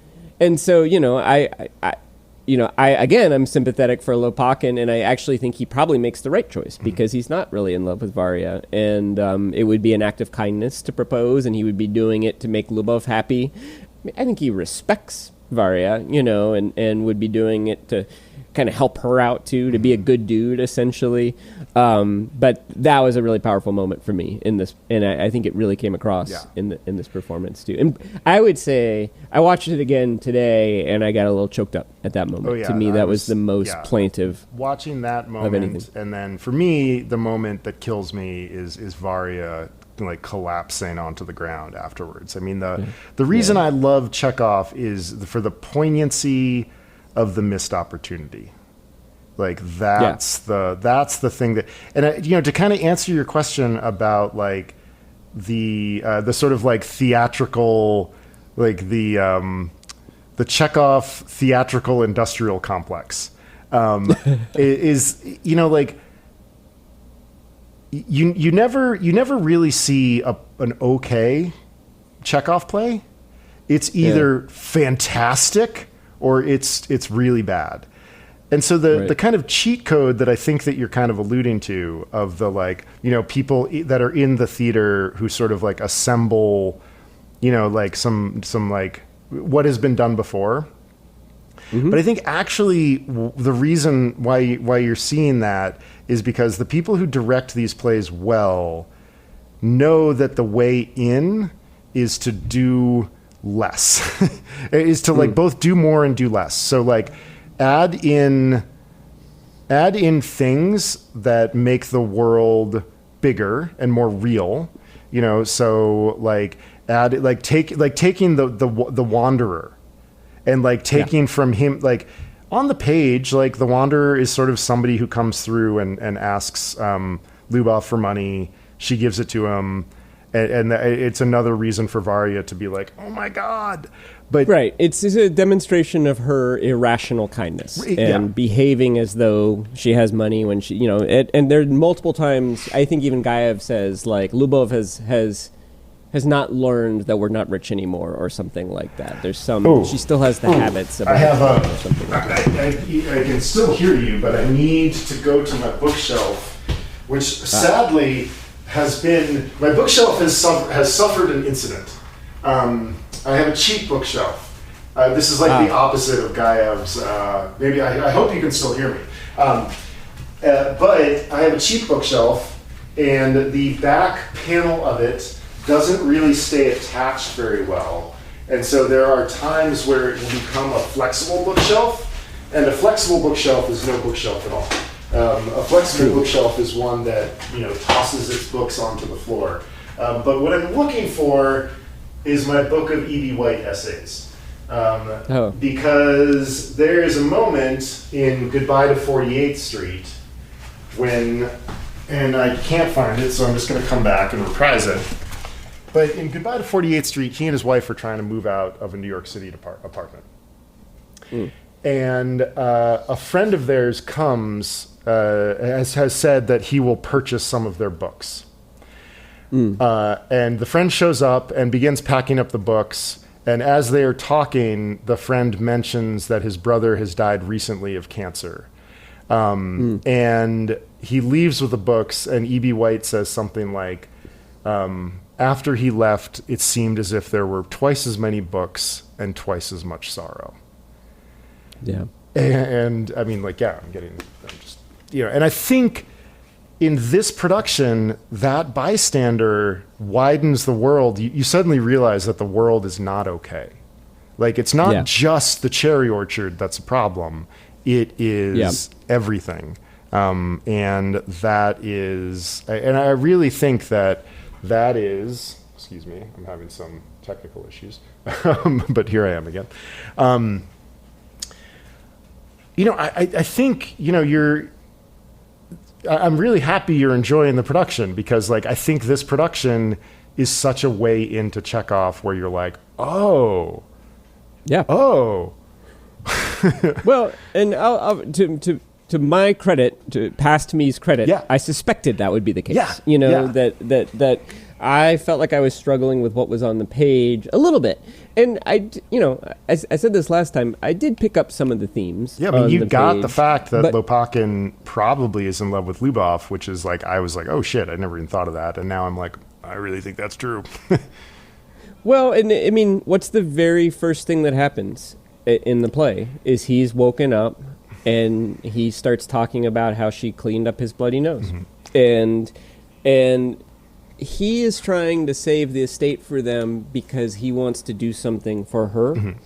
so, I'm sympathetic for Lopakin, and I actually think he probably makes the right choice, because he's not really in love with Varya. And it would be an act of kindness to propose, and he would be doing it to make Lubov happy. I think he respects Varya, and would be doing it to kind of help her out too, to be a good dude, essentially. But that was a really powerful moment for me in this, and I think it really came across in this performance too. And I would say I watched it again today, and I got a little choked up at that moment. To me, that was the most plaintive. Watching that moment, and then for me, the moment that kills me is Varya like collapsing onto the ground afterwards. I mean, the reason I love Chekhov is for the poignancy of the missed opportunity. Like that's the thing that, and to kind of answer your question about like the sort of like theatrical, like the Chekhov theatrical industrial complex is like you never really see an okay Chekhov play. It's either fantastic or it's really bad. And so the kind of cheat code that I think that you're kind of alluding to of the like, people that are in the theater who sort of like assemble, like some like what has been done before. But I think actually the reason why you're seeing that is because the people who direct these plays well know that the way in is to do less, is to like both do more and do less. So like add in things that make the world bigger and more real, so like taking the wanderer and like taking from him, like on the page, like the wanderer is sort of somebody who comes through and asks Lubov for money. She gives it to him. And it's another reason for Varya to be like, oh my God. But it's a demonstration of her irrational kindness and behaving as though she has money when she, and there are multiple times, I think even Gaev says, like, Lubov has not learned that we're not rich anymore or something like that. There's she still has the habits of or something like that. I can still hear you, but I need to go to my bookshelf, which sadly my bookshelf has suffered an incident. I have a cheap bookshelf. This is like the opposite of Gaev's. Maybe I hope you can still hear me. But I have a cheap bookshelf, and the back panel of it doesn't really stay attached very well. And so there are times where it will become a flexible bookshelf, and a flexible bookshelf is no bookshelf at all. A flexible bookshelf is one that tosses its books onto the floor. But what I'm looking for is my book of E.B. White essays. Because there is a moment in Goodbye to 48th Street when, and I can't find it, so I'm just going to come back and reprise it. But in Goodbye to 48th Street, he and his wife are trying to move out of a New York City apartment. And a friend of theirs comes, has said that he will purchase some of their books. And the friend shows up and begins packing up the books. And as they are talking, the friend mentions that his brother has died recently of cancer. And he leaves with the books, and E.B. White says something like, after he left, it seemed as if there were twice as many books and twice as much sorrow. Yeah. And I mean, I'm just, and I think in this production, that bystander widens the world. You suddenly realize that the world is not okay. Like, it's not just the cherry orchard that's a problem. It is everything. And that is, and I really think that is, excuse me, I'm having some technical issues, but here I am again. I think, I'm really happy you're enjoying the production, because I think this production is such a way into Chekhov where you're like, oh. Well, and I'll to my credit, to past me's credit, I suspected that would be the case. That I felt like I was struggling with what was on the page a little bit. And I said this last time, I did pick up some of the themes. Yeah, I mean, you got page, the fact that Lopakhin probably is in love with Lubov, which is I was like, oh shit, I never even thought of that. And now I'm like, I really think that's true. Well, and I mean, what's the very first thing that happens in the play is he's woken up and he starts talking about how she cleaned up his bloody nose. And he is trying to save the estate for them because he wants to do something for her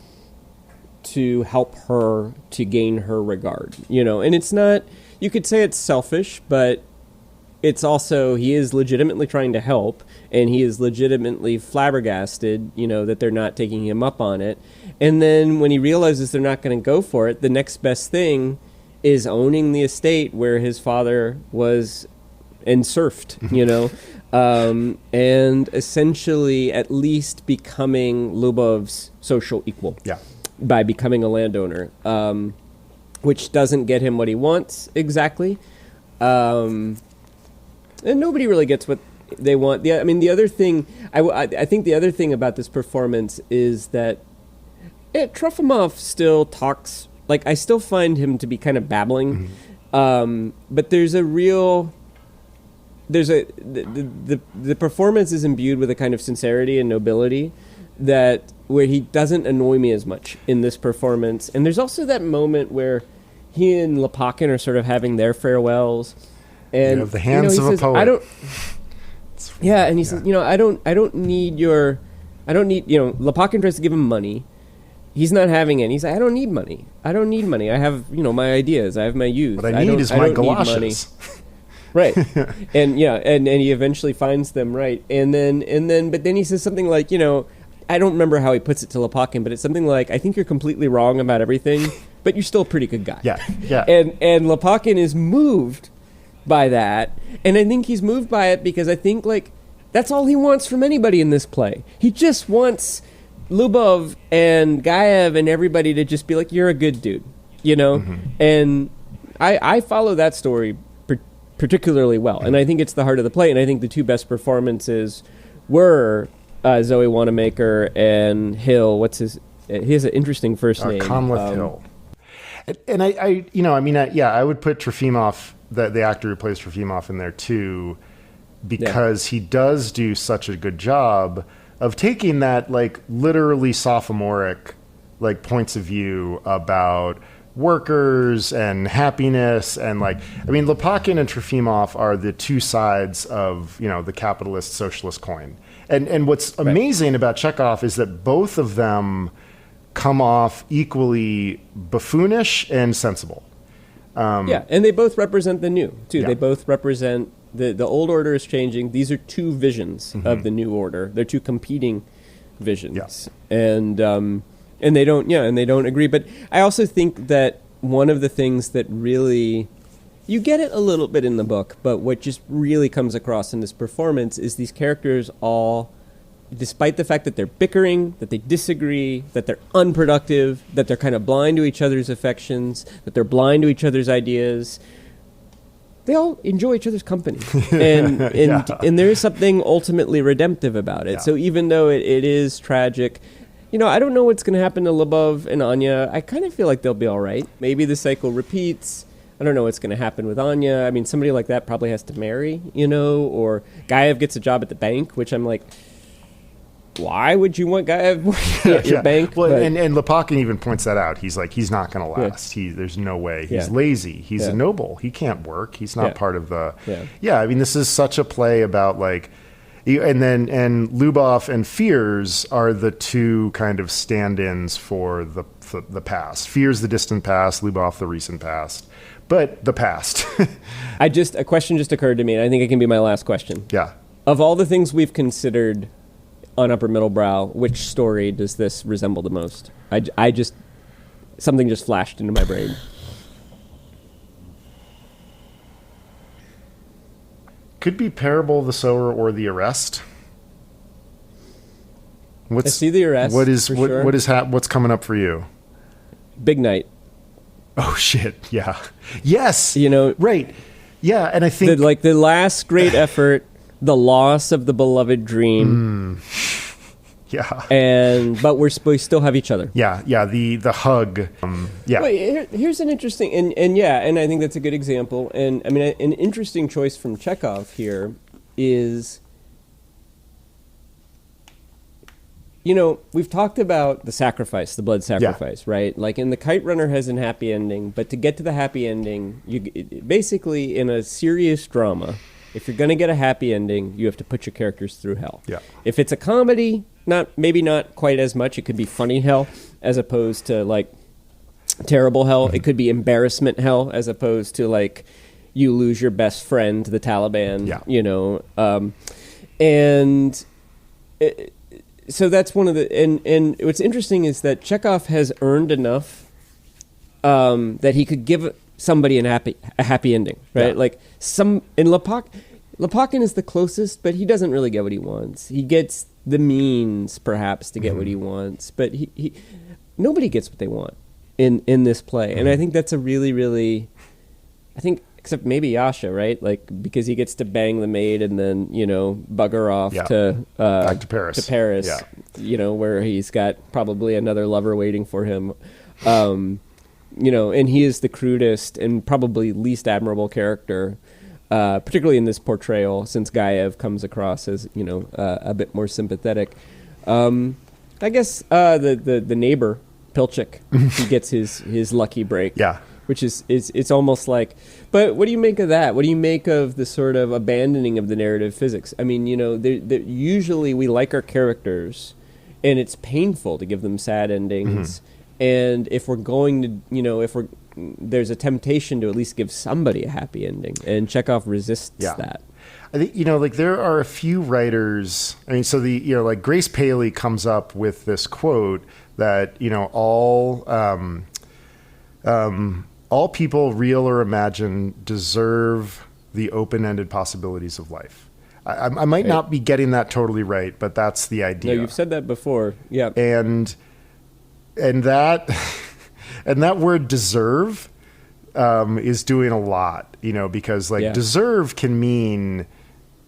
to help her to gain her regard, and it's not, you could say it's selfish, but it's also, he is legitimately trying to help, and he is legitimately flabbergasted, that they're not taking him up on it. And then when he realizes they're not going to go for it, the next best thing is owning the estate where his father was and serfed, and essentially at least becoming Lubov's social equal by becoming a landowner, which doesn't get him what he wants exactly. And nobody really gets what they want. The other thing, I think the other thing about this performance is that Trofimov still talks, I still find him to be kind of babbling, but there's a real... the performance is imbued with a kind of sincerity and nobility that where he doesn't annoy me as much in this performance. And there's also that moment where he and Lopakhin are sort of having their farewells, and the hands of says, a poet. And he says, I don't need Lopakhin tries to give him money. He's not having any. He's like, I don't need money. I have, my ideas. I have my youth. What I need is my galoshes. Right. And he eventually finds them, right. But then he says something like, I don't remember how he puts it to Lopakhin, but it's something like, I think you're completely wrong about everything, but you're still a pretty good guy. Yeah. And Lopakhin is moved by that, and I think he's moved by it because I think, that's all he wants from anybody in this play. He just wants Lubov and Gaev and everybody to just be like, you're a good dude, And I follow that story particularly well, and I think it's the heart of the play, and I think the two best performances were Zoe Wanamaker and Hill. He has an interesting first name. Conleth Hill. And I would put Trofimov, the actor who plays Trofimov, in there too, because he does do such a good job of taking that literally sophomoric points of view about workers and happiness, and Lopakhin and Trofimov are the two sides of the capitalist socialist coin. And what's amazing about Chekhov is that both of them come off equally buffoonish and sensible. Yeah, and they both represent the new, too. Yeah. They both represent... The old order is changing. These are two visions of the new order. They're two competing visions. Yeah. And they don't agree. But I also think that one of the things that really... You get it a little bit in the book, but what just really comes across in this performance is these characters all, despite the fact that they're bickering, that they disagree, that they're unproductive, that they're kind of blind to each other's affections, that they're blind to each other's ideas, they all enjoy each other's company. And and there is something ultimately redemptive about it. Yeah. So even though it is tragic, I don't know what's going to happen to Lyubov and Anya. I kind of feel like they'll be all right. Maybe the cycle repeats. I don't know what's going to happen with Anya. I mean, somebody like that probably has to marry, or Gaev gets a job at the bank, which I'm like, why would you want Gaev working at your bank? Well, But- and Lepakin even points that out. He's like, he's not going to last. There's no way. He's lazy. He's a noble. He can't work. He's not part of the... Yeah, I mean, this is such a play about, like... And Lyubov and Fears are the two kind of stand-ins for the past. Fears the distant past, Lyubov the recent past. But the past. A question just occurred to me, and I think it can be my last question. Yeah. Of all the things we've considered on Upper Middle Brow, which story does this resemble the most? Something just flashed into my brain. Could be Parable of the Sower or The Arrest. I see The Arrest. What's coming up for you? Big Night. Oh shit! Yeah. Yes. Right. Yeah, and I think the last great effort, the loss of the beloved dream. Yeah. But we still have each other. Yeah. The hug. Yeah. Wait, here's an interesting and I think that's a good example. And I mean, an interesting choice from Chekhov here is, we've talked about the sacrifice, the blood sacrifice, right? Like, in The Kite Runner has a happy ending, but to get to the happy ending, basically in a serious drama, if you're going to get a happy ending, you have to put your characters through hell. Yeah. If it's a comedy, maybe not quite as much. It could be funny hell as opposed to like terrible hell. It could be embarrassment hell as opposed to like you lose your best friend, the Taliban. So that's one of the and what's interesting is that Chekhov has earned enough that he could give somebody a happy ending, right? Yeah. Like Lepakin is the closest, but he doesn't really get what he wants. He gets the means, perhaps, to get what he wants, but he nobody gets what they want in this play, and I think that's a really, really, except maybe Yasha, right? Like, because he gets to bang the maid and then bugger off to back to Paris, where he's got probably another lover waiting for him. And he is the crudest and probably least admirable character, particularly in this portrayal, since Gaev comes across as a bit more sympathetic. I guess the neighbor Pilchik, he gets his lucky break. Yeah. Which is it's almost like, but what do you make of that? What do you make of the sort of abandoning of the narrative physics? I mean, usually we like our characters, and it's painful to give them sad endings. And if we're going to, there's a temptation to at least give somebody a happy ending, and Chekhov resists that. I think there are a few writers. I mean, so like Grace Paley comes up with this quote that all people, real or imagined, deserve the open-ended possibilities of life. I might not be getting that totally right, but that's the idea. No, you've said that before. Yeah. And that word deserve is doing a lot, because deserve can mean,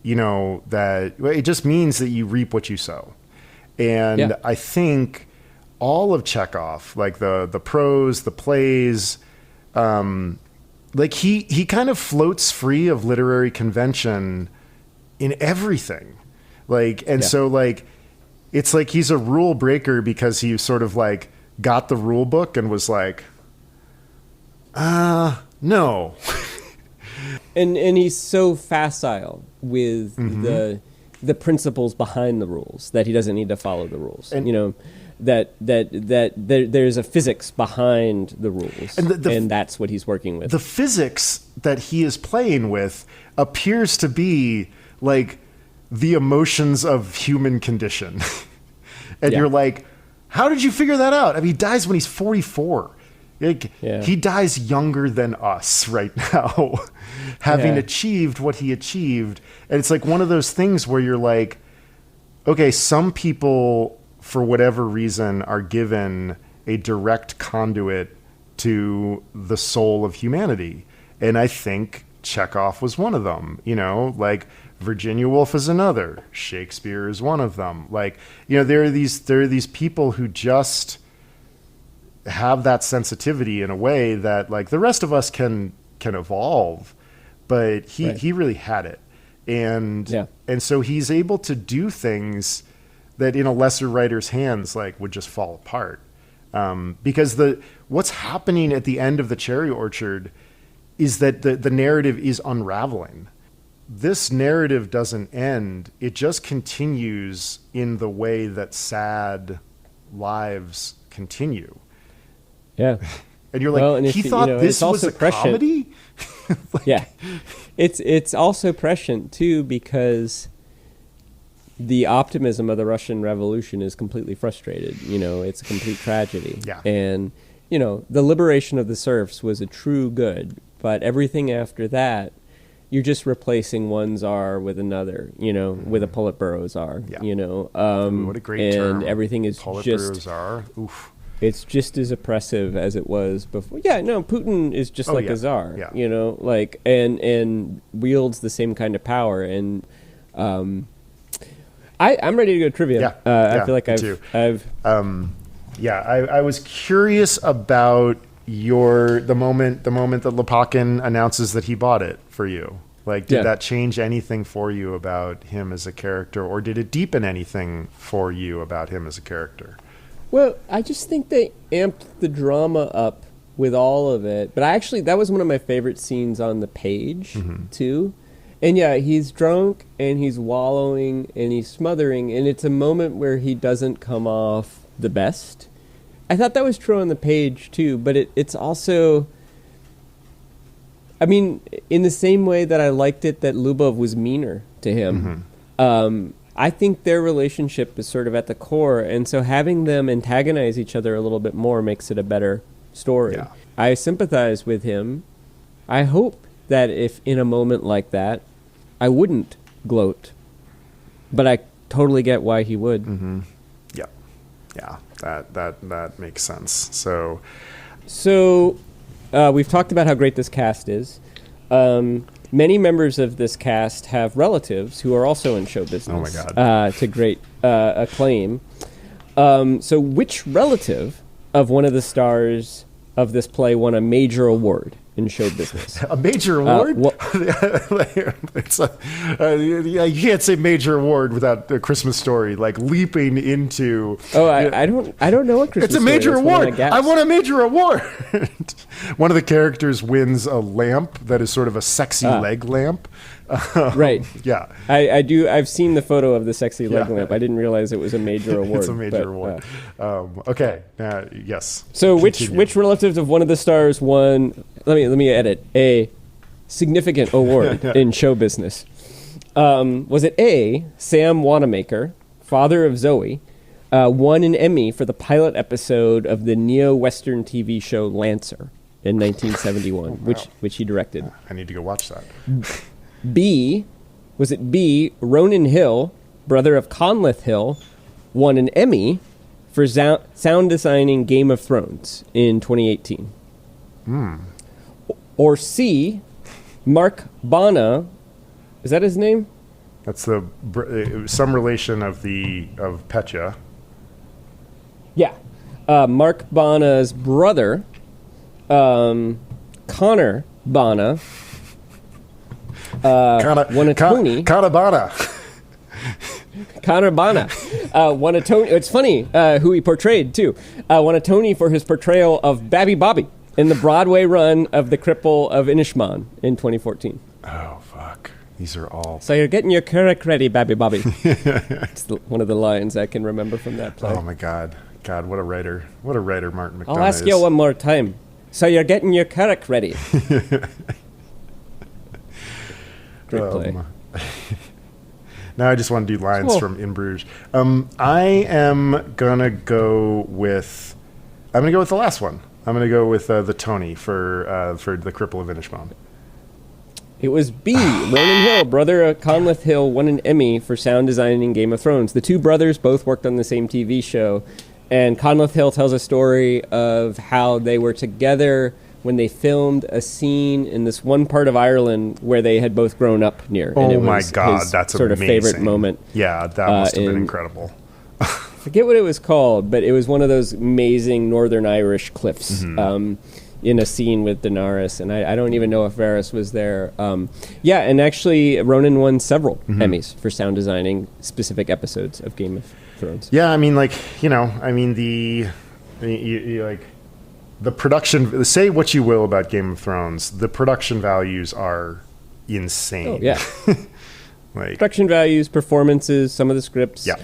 that it just means that you reap what you sow. And I think all of Chekhov, like the prose, the plays, like he kind of floats free of literary convention in everything. So like, it's like he's a rule breaker because he sort of like got the rule book and was like, no. And he's so facile with the principles behind the rules that he doesn't need to follow the rules. And there's a physics behind the rules, and that's what he's working with. The physics that he is playing with appears to be like the emotions of human condition. And you're like, how did you figure that out? I mean, he dies when he's 44. He dies younger than us right now, having achieved what he achieved. And it's like one of those things where you're like, okay, some people, for whatever reason, are given a direct conduit to the soul of humanity. And I think Chekhov was one of them, like Virginia Woolf is another. Shakespeare is one of them. Like, there are these people who just have that sensitivity in a way that like the rest of us can evolve, but he really had it. And so he's able to do things that in a lesser writer's hands like would just fall apart. Because what's happening at the end of the Cherry Orchard is that the narrative is unraveling. This narrative doesn't end. It just continues in the way that sad lives continue. Yeah. And you're like, he thought this was a comedy? It's also prescient too, because the optimism of the Russian Revolution is completely frustrated. It's a complete tragedy. Yeah. And, the liberation of the serfs was a true good, but everything after that, you're just replacing one czar with another, with a Politburo czar, what a great term. And everything is Politburo czar. Oof. It's just as oppressive as it was before. Yeah, no, Putin is just like a czar, and wields the same kind of power. And I'm ready to go trivia. I feel like I was curious about the moment that Lopakin announces that he bought it for you. Like, did that change anything for you about him as a character, or did it deepen anything for you about him as a character? Well, I just think they amped the drama up with all of it. But that was one of my favorite scenes on the page, too. And he's drunk, and he's wallowing, and he's smothering, and it's a moment where he doesn't come off the best. I thought that was true on the page, too, but it's also... I mean, in the same way that I liked it that Lubov was meaner to him, I think their relationship is sort of at the core, and so having them antagonize each other a little bit more makes it a better story. Yeah. I sympathize with him. I hope that if in a moment like that, I wouldn't gloat, but I totally get why he would. Mm-hmm. Yeah, that makes sense. So we've talked about how great this cast is. Many members of this cast have relatives who are also in show business. Oh, my God. To great acclaim. So which relative of one of the stars of this play won a major award in show business? A major award? You can't say major award without A Christmas Story, like leaping into... Oh, I don't know what Christmas It's a major Story award. I won a major award. One of the characters wins a lamp that is sort of a sexy leg lamp. Right. Yeah. I do. I've seen the photo of the sexy leg lamp. I didn't realize it was a major award. It's a major award. Okay. Yes. So which relatives of one of the stars won... Let me edit. A significant award in show business. Was it A, Sam Wanamaker, father of Zoe, won an Emmy for the pilot episode of the neo-Western TV show Lancer in 1971, which he directed. I need to go watch that. B, Ronan Hill, brother of Conleth Hill, won an Emmy for sound designing Game of Thrones in 2018. Or C, Mark Bana, is that his name? That's some relation of Petya. Yeah. Mark Bana's brother, Connor Bana, won a Tony. Connor Bana. Connor Bana won a Tony. It's funny who he portrayed, too. Won a Tony for his portrayal of Babby Bobby in the Broadway run of The Cripple of Inishmaan in 2014. Oh, fuck. These are all... So you're getting your curric ready, Babby Bobby. It's one of the lines I can remember from that play. Oh, my God. God, what a writer! What a writer Martin McDonagh I'll ask is. you one more time. So you're getting your carrick ready. Great play. Now I just want to do lines from In Bruges. I am gonna go with the last one. I'm gonna go with the Tony for the Cripple of Inishbofin. It was B. Ronan Hill, brother of Conleth Hill, won an Emmy for sound design in Game of Thrones. The two brothers both worked on the same TV show, and Conleth Hill tells a story of how they were together when they filmed a scene in this one part of Ireland where they had both grown up near. Oh and it my was God, his that's sort amazing. of favorite moment. Yeah, that must have been incredible. I forget what it was called, but it was one of those amazing Northern Irish cliffs. In a scene with Daenerys, and I don't even know if Varys was there. And actually, Ronan won several Emmys for sound designing specific episodes of Game of Thrones. Yeah, I mean, the production. Say what you will about Game of Thrones, the production values are insane. Oh yeah, production values, performances, some of the scripts. Yeah,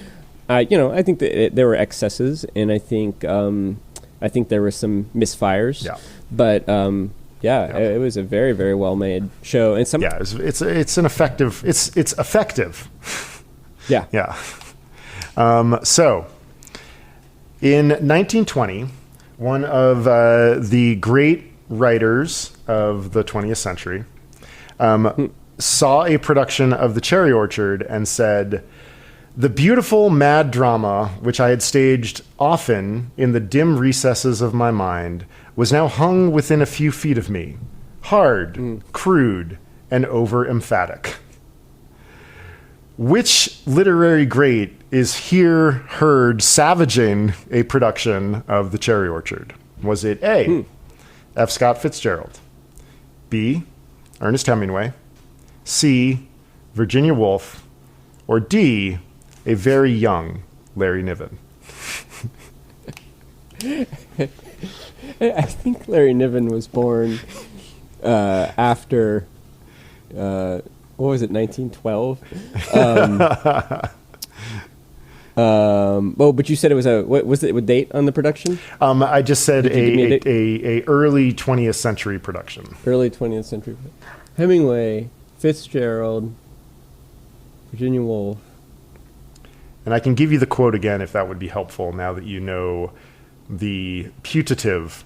I think that there were excesses, and I think there were some misfires. Yeah. But it was a very, very well made show, and it's effective. Yeah. Yeah. So, in 1920, one of the great writers of the 20th century saw a production of The Cherry Orchard and said, "The beautiful mad drama, which I had staged often in the dim recesses of my mind, was now hung within a few feet of me, hard, crude, and over-emphatic. Which literary great is here heard savaging a production of The Cherry Orchard? Was it A, F. Scott Fitzgerald, B, Ernest Hemingway, C, Virginia Woolf, or D, a very young Larry Niven?" I think Larry Niven was born after, what was it, 1912? But you said it was what was it, a date on the production? I just said a early 20th century production. Early 20th century. Hemingway, Fitzgerald, Virginia Woolf. And I can give you the quote again if that would be helpful now that you know the putative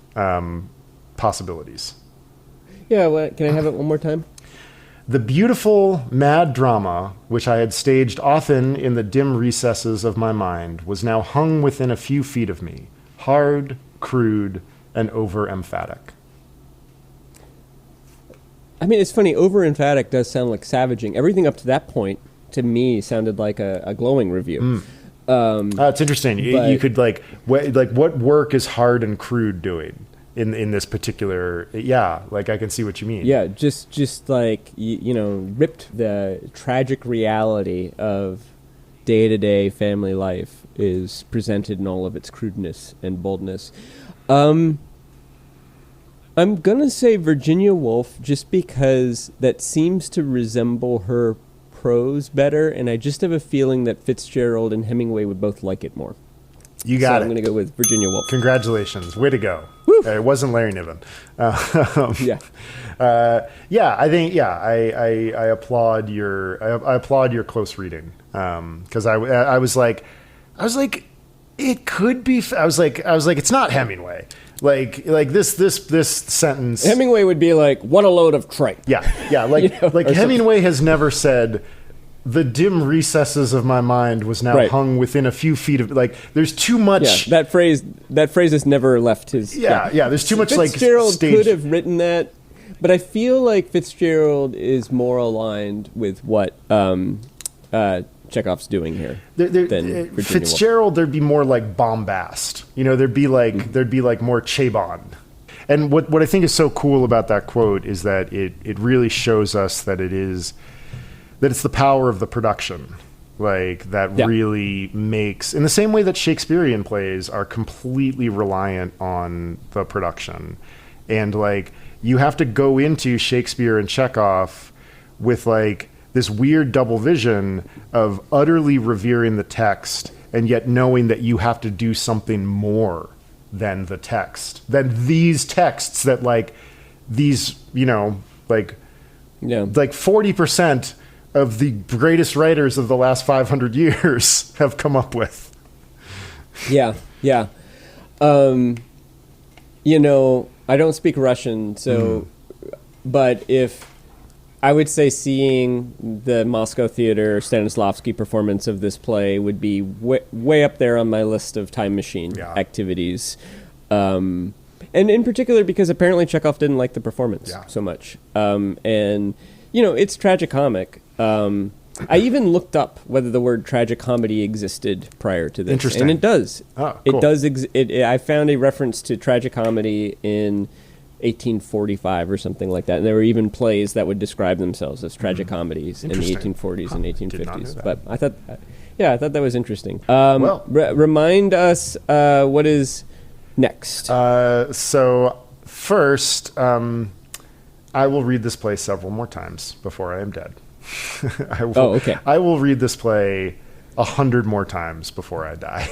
possibilities. Yeah, can I have it one more time? "The beautiful mad drama, which I had staged often in the dim recesses of my mind, was now hung within a few feet of me, hard, crude, and over-emphatic." I mean, it's funny, over-emphatic does sound like savaging. Everything up to that point, to me, sounded like a glowing review. It's interesting. You could what work is hard and crude doing in this particular? Yeah, I can see what you mean. Yeah, just like ripped the tragic reality of day-to-day family life is presented in all of its crudeness and boldness. I'm gonna say Virginia Woolf just because that seems to resemble her prose better, and I just have a feeling that Fitzgerald and Hemingway would both like it more. You got it. I'm going to go with Virginia Woolf. Congratulations. Way to go. It wasn't Larry Niven. Yeah. I think, I applaud your close reading. Cause I was like, it could be, I was like, it's not Hemingway. Like this sentence. Hemingway would be like, "What a load of tripe." Yeah. Hemingway has never said, "The dim recesses of my mind was now hung within a few feet of." There's too much. Yeah, that phrase has never left his. Yeah. There's too much. Fitzgerald stage. could have written that, but I feel like Fitzgerald is more aligned with what Chekhov's doing here than Virginia Fitzgerald. Woolf. There'd be more like bombast. There'd be more Chabon. And what I think is so cool about that quote is that it really shows us that it's the power of the production. Really makes, in the same way that Shakespearean plays are completely reliant on the production. And you have to go into Shakespeare and Chekhov with this weird double vision of utterly revering the text and yet knowing that you have to do something more than the text, than these texts that like these, like 40% of the greatest writers of the last 500 years have come up with. Yeah. I don't speak Russian, so, but if I would say seeing the Moscow Theater Stanislavski performance of this play would be way up there on my list of time machine activities. And in particular, because apparently Chekhov didn't like the performance so much. And, it's tragicomic. I even looked up whether the word tragicomedy existed prior to this. Interesting. And it does. Oh, It cool. does. I found a reference to tragicomedy in 1845 or something like that. And there were even plays that would describe themselves as tragicomedies in the Interesting. 1840s and Did not know 1850s. that. But I thought that was interesting. Well- Remind us what is next. So first, I will read this play several more times before I am dead. Okay. I will read this play 100 more times before I die.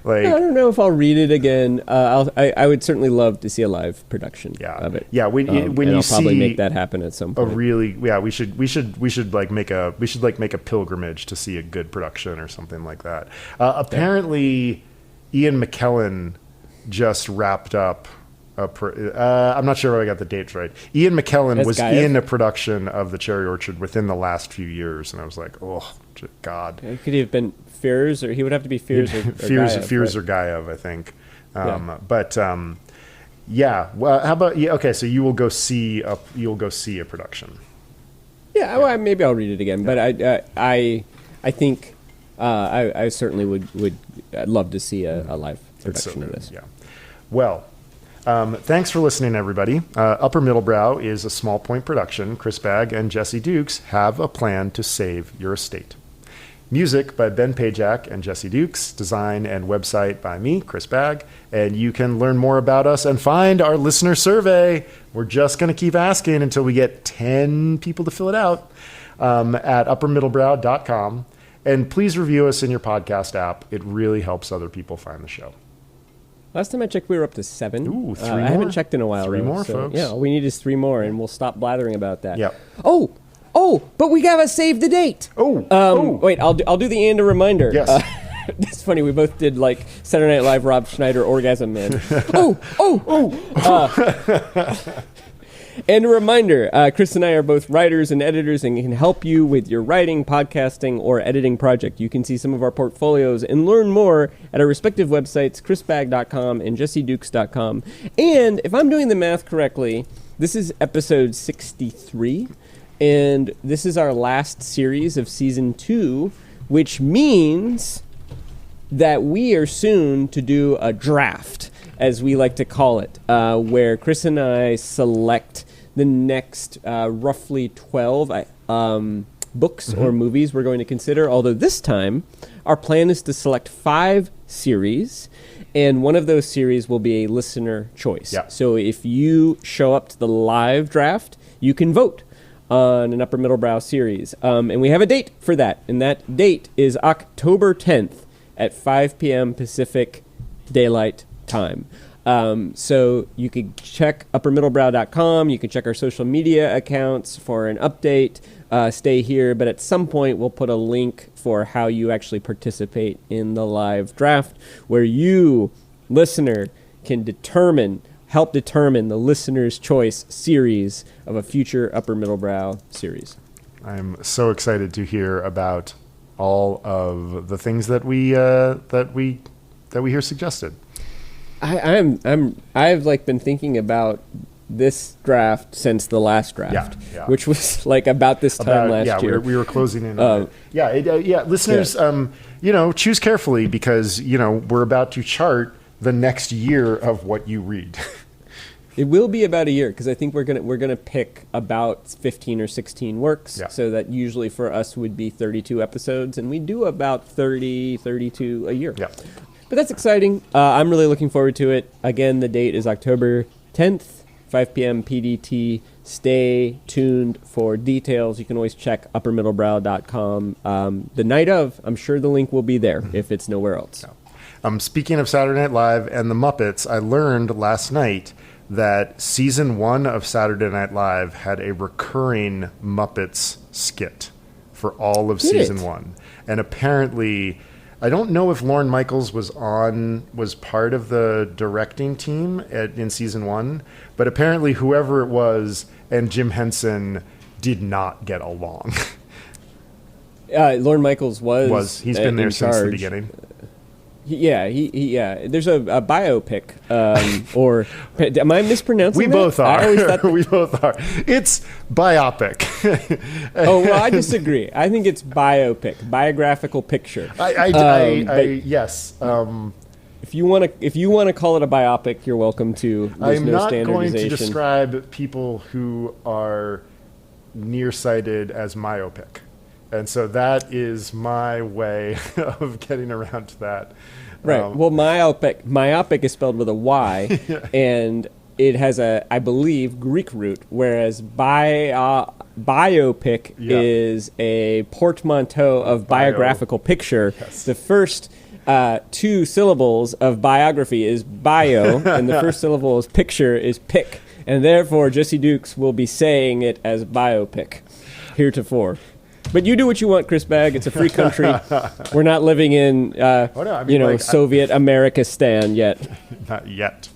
I don't know if I'll read it again. I would certainly love to see a live production of it. Yeah, when and you I'll see probably make that happen at some point. we should make a pilgrimage to see a good production or something like that. Apparently, Ian McKellen just wrapped up. I'm not sure if I got the dates right. Ian McKellen was in a production of The Cherry Orchard within the last few years, and I was like, oh God. It could have been Fears, or he would have to be Fears or Fears or Gaev, I think. Well, how about okay? So you will go see a production. Yeah, well, maybe I'll read it again, but I think I certainly would love to see a live production of this. Yeah. Well. Thanks for listening, everybody. Upper Middlebrow is a Small Point production. Chris Bagg and Jesse Dukes have a plan to save your estate. Music by Ben Pajak and Jesse Dukes. Design and website by me, Chris Bagg. And you can learn more about us and find our listener survey. We're just going to keep asking until we get 10 people to fill it out at uppermiddlebrow.com. And please review us in your podcast app. It really helps other people find the show. Last time I checked, we were up to 7. Ooh, 3 I haven't checked in a while. Three more, so, folks. Yeah, all we need is 3 more, and we'll stop blathering about that. Yep. Oh, but we gotta save the date. Wait, I'll do the and a reminder. Yes. It's funny, we both did like Saturday Night Live Rob Schneider Orgasm Man. And a reminder, Chris and I are both writers and editors and can help you with your writing, podcasting, or editing project. You can see some of our portfolios and learn more at our respective websites, chrisbagg.com and jessedukes.com. And if I'm doing the math correctly, this is episode 63, and this is our last series of season 2, which means that we are soon to do a draft, as we like to call it, where Chris and I select the next roughly 12 books or movies we're going to consider, although this time our plan is to select 5 series, and one of those series will be a listener choice. Yeah. So if you show up to the live draft, you can vote on an Upper Middlebrow series. And we have a date for that, and that date is October 10th at 5 p.m. Pacific Daylight Time. So you can check uppermiddlebrow.com. You can check our social media accounts for an update. Stay here, but at some point we'll put a link for how you actually participate in the live draft, where you, listener, can help determine the listener's choice series of a future Upper Middlebrow series. I'm so excited to hear about all of the things that we hear suggested. I've been thinking about this draft since the last draft, which was about this time last year. We were closing in on it. Listeners, choose carefully, because we're about to chart the next year of what you read. It will be about a year, because I think we're gonna pick about 15 or 16 works. Yeah. So that usually for us would be 32 episodes, and we do about 30, 32 a year. Yeah. But that's exciting. I'm really looking forward to it. Again, the date is October 10th, 5 p.m. PDT Stay tuned for details. You can always check uppermiddlebrow.com. The night of, I'm sure the link will be there if it's nowhere else. Speaking of Saturday Night Live and the Muppets, I learned last night that season 1 of Saturday Night Live had a recurring Muppets skit for all of season 1. And apparently, I don't know if Lorne Michaels was part of the directing team in season 1, but apparently whoever it was and Jim Henson did not get along. Lorne Michaels he's been there since the beginning. Yeah, there's a biopic, or am I mispronouncing We that? both are. I always thought We both are. It's biopic. Oh, well, I disagree. I think it's biopic, biographical picture. Yes. If you want to call it a biopic, you're welcome to. There's I'm no not going to standardization. describe people who are nearsighted as myopic. And so that is my way of getting around to that. Right. Well, myopic is spelled with a Y, and it has I believe, Greek root, whereas biopic is a portmanteau of biographical picture. Yes. The first 2 syllables of biography is bio, and the first syllable of picture is pick, and therefore Jesse Dukes will be saying it as biopic heretofore. But you do what you want, Chris Bagg. It's a free country. We're not living in, Soviet Americanistan yet. Not yet.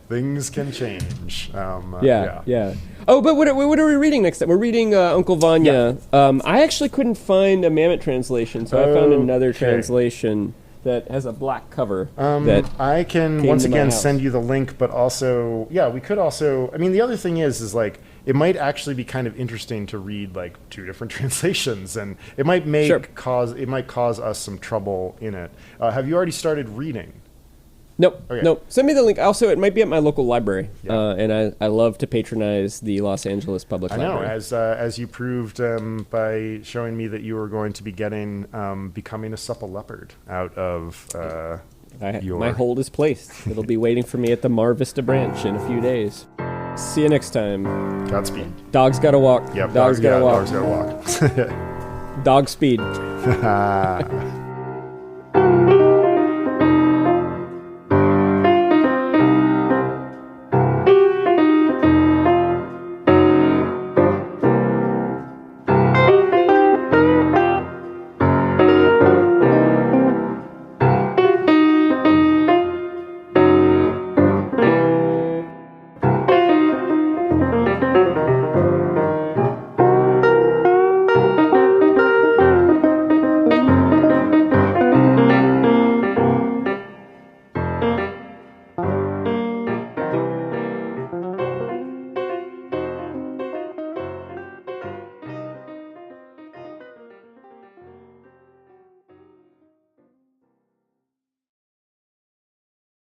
Things can change. Yeah. Oh, but what are we reading next time? We're reading Uncle Vanya. Yeah. I actually couldn't find a Mamet translation, so I found another translation that has a black cover. I can once again send you the link, but also, we could also. I mean, the other thing is like it might actually be kind of interesting to read like 2 different translations, and it might cause us some trouble in it. Have you already started reading? Nope. Okay. Nope. Send me the link. Also, it might be at my local library, Yeah. and I love to patronize the Los Angeles Public Library. I know, as you proved by showing me that you were going to be becoming a supple leopard out of my hold is placed. It'll be waiting for me at the Mar Vista branch in a few days. See you next time. Godspeed. Dogs gotta walk. Yep, Dogs gotta walk. Dogs gotta walk. Dog speed.